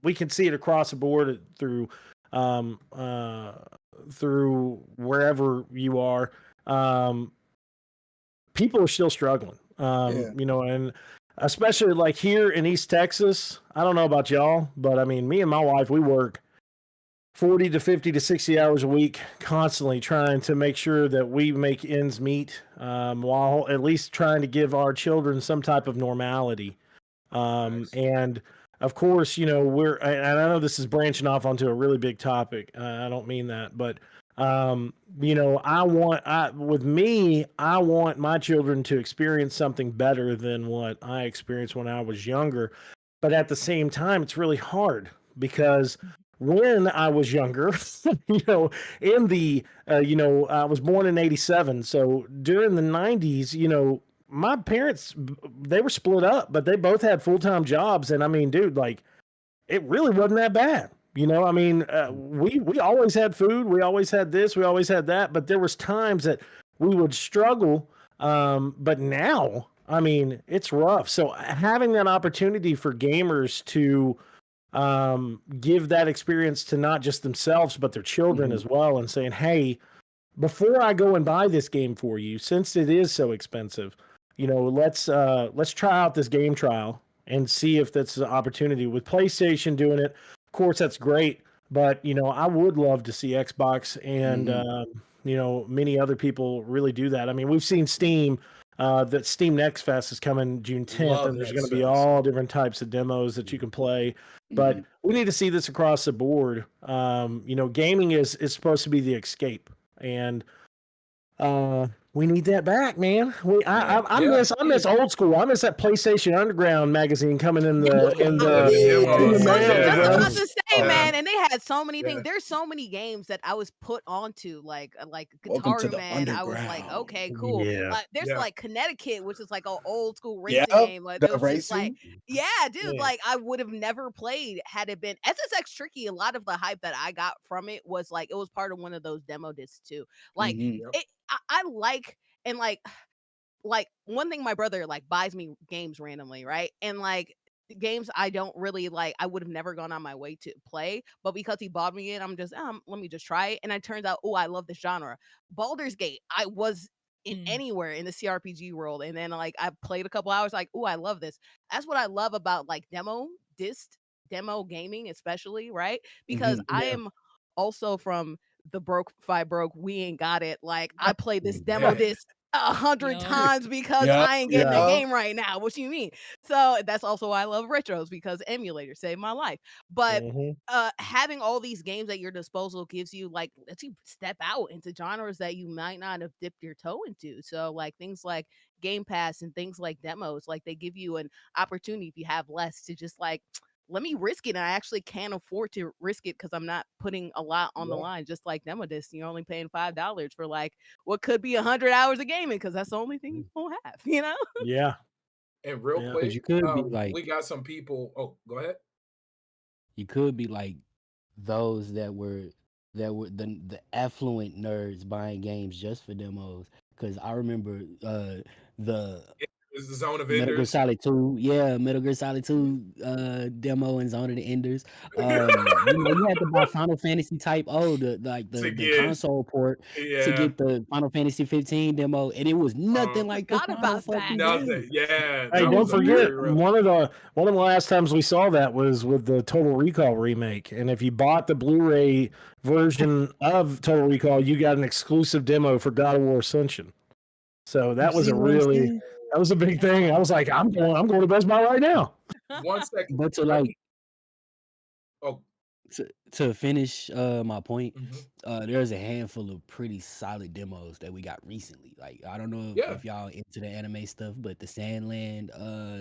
we can see it across the board through wherever you are. People are still struggling, and especially like here in East Texas. I don't know about y'all, but I mean, me and my wife, we work 40 to 50 to 60 hours a week, constantly trying to make sure that we make ends meet, while at least trying to give our children some type of normality. Nice. And of course, and I know this is branching off onto a really big topic. I don't mean that, but I want my children to experience something better than what I experienced when I was younger. But at the same time, it's really hard because when I was younger, in the, I was born in 87. So during the 90s, my parents, they were split up, but they both had full-time jobs. And I mean, dude, like, it really wasn't that bad. You know, I mean, we always had food, we always had this, we always had that, but there was times that we would struggle. But now, I mean, it's rough. So having that opportunity for gamers to give that experience to not just themselves but their children as well, and saying, hey, before I go and buy this game for you, since it is so expensive, you know, let's try out this game trial and see if that's an opportunity. With PlayStation doing it, of course, that's great, but you know, I would love to see Xbox and you know, many other people really do that. I mean, we've seen Steam. That Steam Next Fest is coming June 10th, Love and there's Next going to be Fest. all different types of demos that you can play. But we need to see this across the board. You know, gaming is supposed to be the escape, and we need that back, man. I miss old school. I miss that PlayStation Underground magazine coming in the demos, mail, Just bro. about to say, Yeah. man, and they had so many Yeah. things. There's so many games that I was put onto, like Welcome to Guitar the Man. I was like, underground. okay, cool. Yeah. There's Yeah. like Connecticut, which is like an old school Yeah, racing game. Like the it was just like, racing. yeah, dude. Yeah. Like I would have never played had it been SSX Tricky. A lot of the hype that I got from it was like it was part of one of those demo discs too. Like I like and like one thing my brother like buys me games randomly, right? And like games I don't really like, I would have never gone on my way to play, but because he bought me it, I'm just let me just try it. And it turns out, oh, I love this genre. Baldur's Gate, I was in anywhere in the CRPG world, and then like I played a couple hours, like, oh, I love this. That's what I love about like demo gaming, especially, right? Because I am also from the broke five broke, we ain't got it. Like I played this demo disc 100 Yo. times because Yeah, I ain't getting yeah. a game right now. What you mean? So that's also why I love retros, because emulators saved my life. But having all these games at your disposal gives you like lets you step out into genres that you might not have dipped your toe into. So like things like Game Pass and things like demos, like they give you an opportunity if you have less to just like let me risk it. And I actually can't afford to risk it because I'm not putting a lot on the line, just like demo discs. You're only paying $5 for like what could be 100 hours of gaming because that's the only thing you won't have, you know? Yeah. And real Yeah. quick, you could be like we got some people. Oh, go ahead. you could be like those that were the affluent nerds buying games just for demos. Because I remember the It's the Zone of Metal Gear Enders. Solid 2, yeah, Metal Gear Solid 2 demo and Zone of the Enders. You know, you had to buy Final Fantasy Type O, the console port to get the Final Fantasy 15 demo, and it was nothing like the Forgot final about that. fucking Nothing. game. Yeah. Hey, that don't was a forget very rough- one of the last times we saw that was with the Total Recall remake, and if you bought the Blu-ray version of Total Recall, you got an exclusive demo for God of War Ascension. So that was a big thing. I was like, I'm going to Best Buy right now. 1 second. But to like Oh, to finish my point, mhm. there's a handful of pretty solid demos that we got recently. Like I don't know Yeah. if y'all into the anime stuff, but the Sandland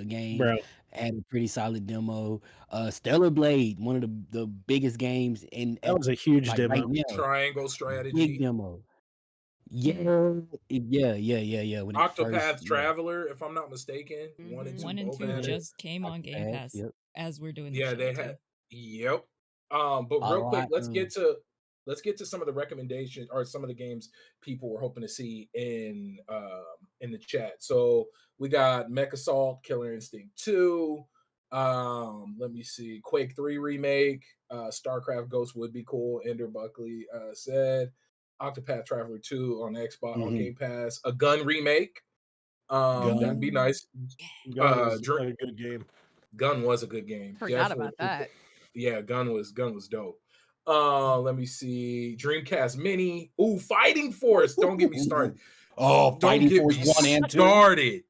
game Bro. had a pretty solid demo. Stellar Blade, one of the biggest games in That was a huge like demo. right now. Triangle Big strategy. demo. Yeah. When it Octopath first, Traveler, if I'm not mistaken. 1 and 2 1 and both 2 had it. just came on Game Octopath, Pass yep. as we're doing the Yeah, show they too. had. Yep. But real quick, let's get to some of the recommendations or some of the games people were hoping to see in the chat. So we got Mech Assault, Killer Instinct 2. Let me see, Quake 3 remake, StarCraft Ghost would be cool. Ender Buckley said Octopath Traveler 2 on Xbox on Game Pass, a Gun remake. That'd be nice. Gun was a good game. Gun was a good game. Forgot about that. Yeah, Gun was dope. Let me see. Dreamcast Mini. Ooh, Fighting Force. Don't get me started. Oh, Fighting Force 1 and 2. Started.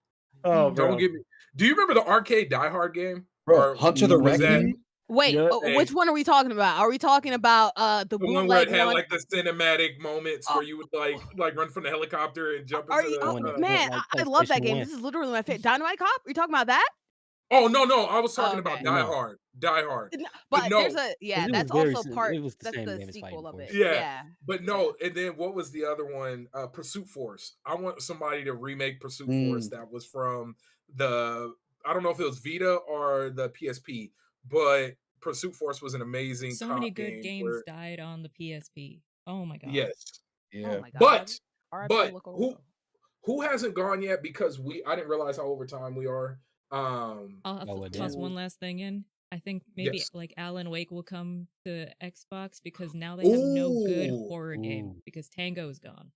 Oh, Don't bro. get me. Do you remember the arcade Die Hard game? Bro, Hunter the was that Reckoning? Wait, Yeah. which one are we talking about? Are we talking about the the one where bootleg it had one? like the cinematic moments where you would like run from the helicopter and jump Are into you, the man, like I love that PlayStation game. 1. This is literally my favorite. Dynamite Cop? Are you talking about that? Oh no, I was talking Okay. about Die Hard. Die Hard. But no, there's a it that's was very also sim- part. it was the That's same the game as sequel Fighting of it. Force. Yeah. But no, and then what was the other one? Pursuit Force. I want somebody to remake Pursuit Force that was from the I don't know if it was Vita or the PSP, but Pursuit Force was an amazing So cop many good game. games died on the PSP. Oh my god. Yes, Oh Yeah. my god. but R.I.P. who hasn't gone yet? Because I didn't realize how over time we are. I'll Oh, well, toss damn. one last thing in. I think maybe Yes. like Alan Wake will come to Xbox because now they have no good Ooh. horror game Ooh. because Tango's gone.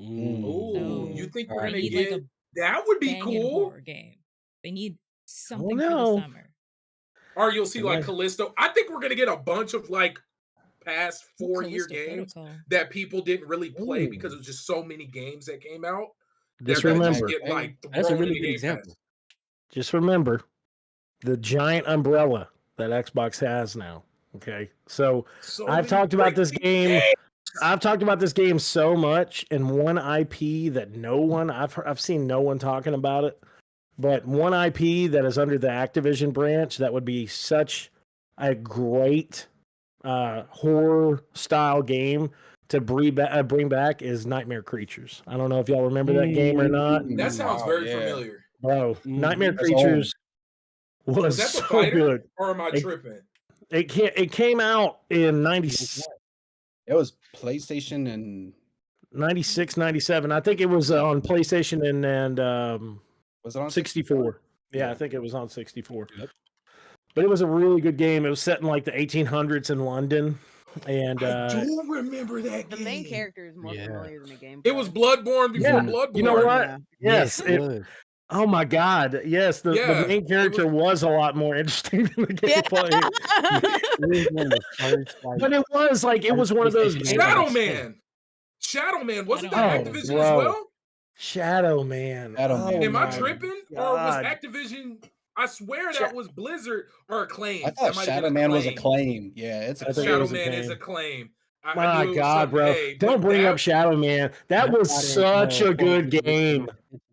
Ooh, Mm. you So think they we're gonna need like get a that? Would be banging cool. horror game. They need something for the know. summer. Or you'll see It like might- Callisto. I think we're gonna get a bunch of like past Ooh, 4-year Callisto games Protocol. that people didn't really play Ooh. because it was just so many games that came out. Just They're gonna remember, just get like That's a thrown really into good Game example. Pass. just remember the giant umbrella that Xbox has now. Okay, so So I've many talked about this great game. games. I've talked about this game so much, and one IP that I've seen no one talking about it, but one IP that is under the Activision branch that would be such a great horror style game to bring back is Nightmare Creatures. I don't know if y'all remember that game or not, That sounds Wow, very yeah. familiar. bro. Nightmare That's old. Creatures was that the so fighter, good. or am I It- tripping? It came out in 96, It was PlayStation and 97. I think it was on PlayStation and was it on 64. Yeah, I Yeah. think it was on 64. Yep. But it was a really good game. It was set in like the 1800s in London, and I do remember that The game. main character is more Yeah. familiar than the game. It was Bloodborne before Yeah, Bloodborne. you know what? Yeah. Yes. It was. Oh my God! Yes, the Yeah, main it character was a lot more interesting than the Yeah. gameplay. It was one of the first, like, But it was like it was one of those PlayStation games. games I Shadow was playing. Man. Shadow Man. Wasn't Shadow that Man. Activision Oh, as bro. well? Shadow Man. Shadow Oh Man. Am I my tripping? Or was God. Activision? I swear Sha- that was Blizzard or Acclaim. I That thought might have Shadow been Man was Acclaim. Acclaim. Yeah, it's I think it Acclaim. Shadow was Man is Acclaim. Acclaim. I My knew it was God, something. bro! Hey, Don't but bring up that Shadow Man. That That's was why such a good Fortnite game.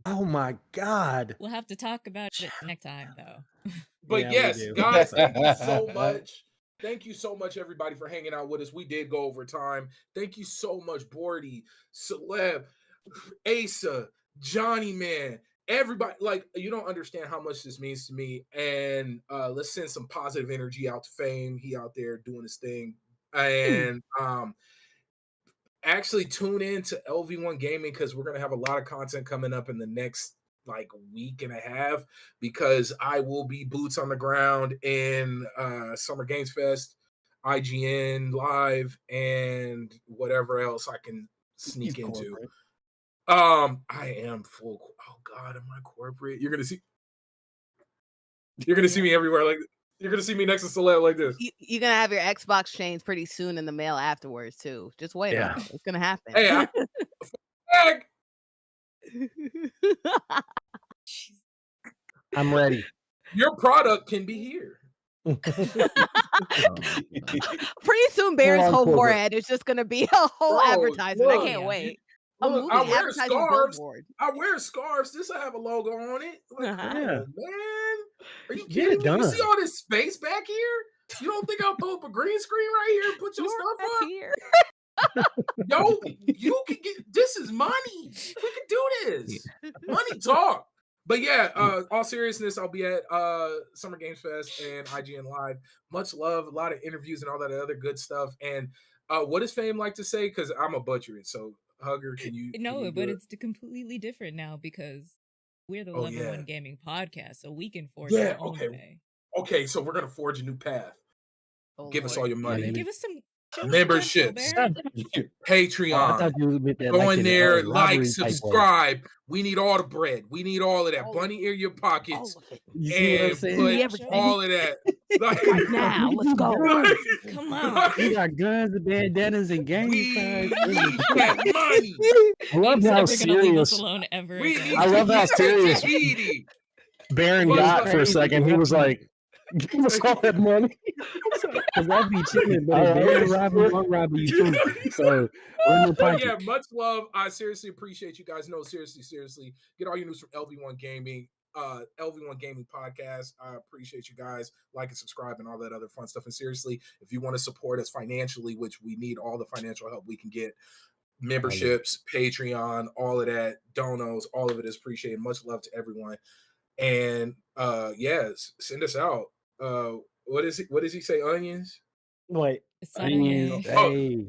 Oh my God! We'll have to talk about it next time though. But Yeah, we yes, do. guys, thank you so much. Thank you so much, everybody, for hanging out with us. We did go over time. Thank you so much, Bordy, Celeb, Asa, Johnny Man, everybody. Like, you don't understand how much this means to me. And let's send some positive energy out to Fame. He out there doing his thing. And actually tune in to LV1 Gaming because we're gonna have a lot of content coming up in the next like week and a half because I will be boots on the ground in Summer Games Fest, IGN Live, and whatever else I can sneak He's into. corporate. I am full. Oh God, am I corporate? You're gonna see me everywhere. Like you're gonna see me next to Celeb like this. You're gonna have your Xbox chains pretty soon in the mail afterwards too. Just wait on it. It's gonna happen. Hey, I'm ready. your product can be here. Pretty soon, Barron's Full-on whole corporate. forehead is just gonna be a whole Bro, advertisement. I look, can't yeah. wait. Look, I wear advertising scarves. billboard. I wear scarves. This will have a logo on it. Like, come Yeah. on, man. Are you Get it kidding me? You see done. all this space back here? You don't think I'll throw up a green screen right here and put your You're stuff back up? here. Yo, you can get this is money. We can do this. Money talk. But yeah, all seriousness, I'll be at Summer Games Fest and IGN Live. Much love, a lot of interviews and all that other good stuff. And what does Fame like to say? Because I'm a butcher it. So Hugger, can you No, but do it? it's completely different now because we're the Oh, Level yeah. 1 Gaming podcast, so we can forge Yeah, our own okay. way. Okay, so we're gonna forge a new path. Oh, Give us Lord. all your money. baby. Give us some show us some Memberships. info, Baron. Patreon. Oh, I thought you meant that Go like in in there, a like, robbery type way. subscribe. We need all the bread. We need all of that. All Bunny ear your pockets of it. You see what I'm and saying? put Everything. all of that. Like, Right now, let's go. Come on. We got guns and bandanas and gang we signs. need that money. I love Name's how never gonna leave us serious alone ever We again. need I love how to serious Tahiti. Baron But got it's for a crazy. second. He was like, "Give us all that money." Cause that'd be chilling, but All if right. they're robbing, one robbing you too. So in your But pocket. yeah, much love. I seriously appreciate you guys. No, seriously. Get all your news from LV1 Gaming, LV1 Gaming Podcast. I appreciate you guys. Like and subscribe and all that other fun stuff. And seriously, if you want to support us financially, which we need all the financial help we can get, memberships, Patreon, all of that, donos, all of it is appreciated. Much love to everyone. And yes, send us out. What is it? What does he say? Onions? Wait, It's Onions, Saturday. Oh, hey.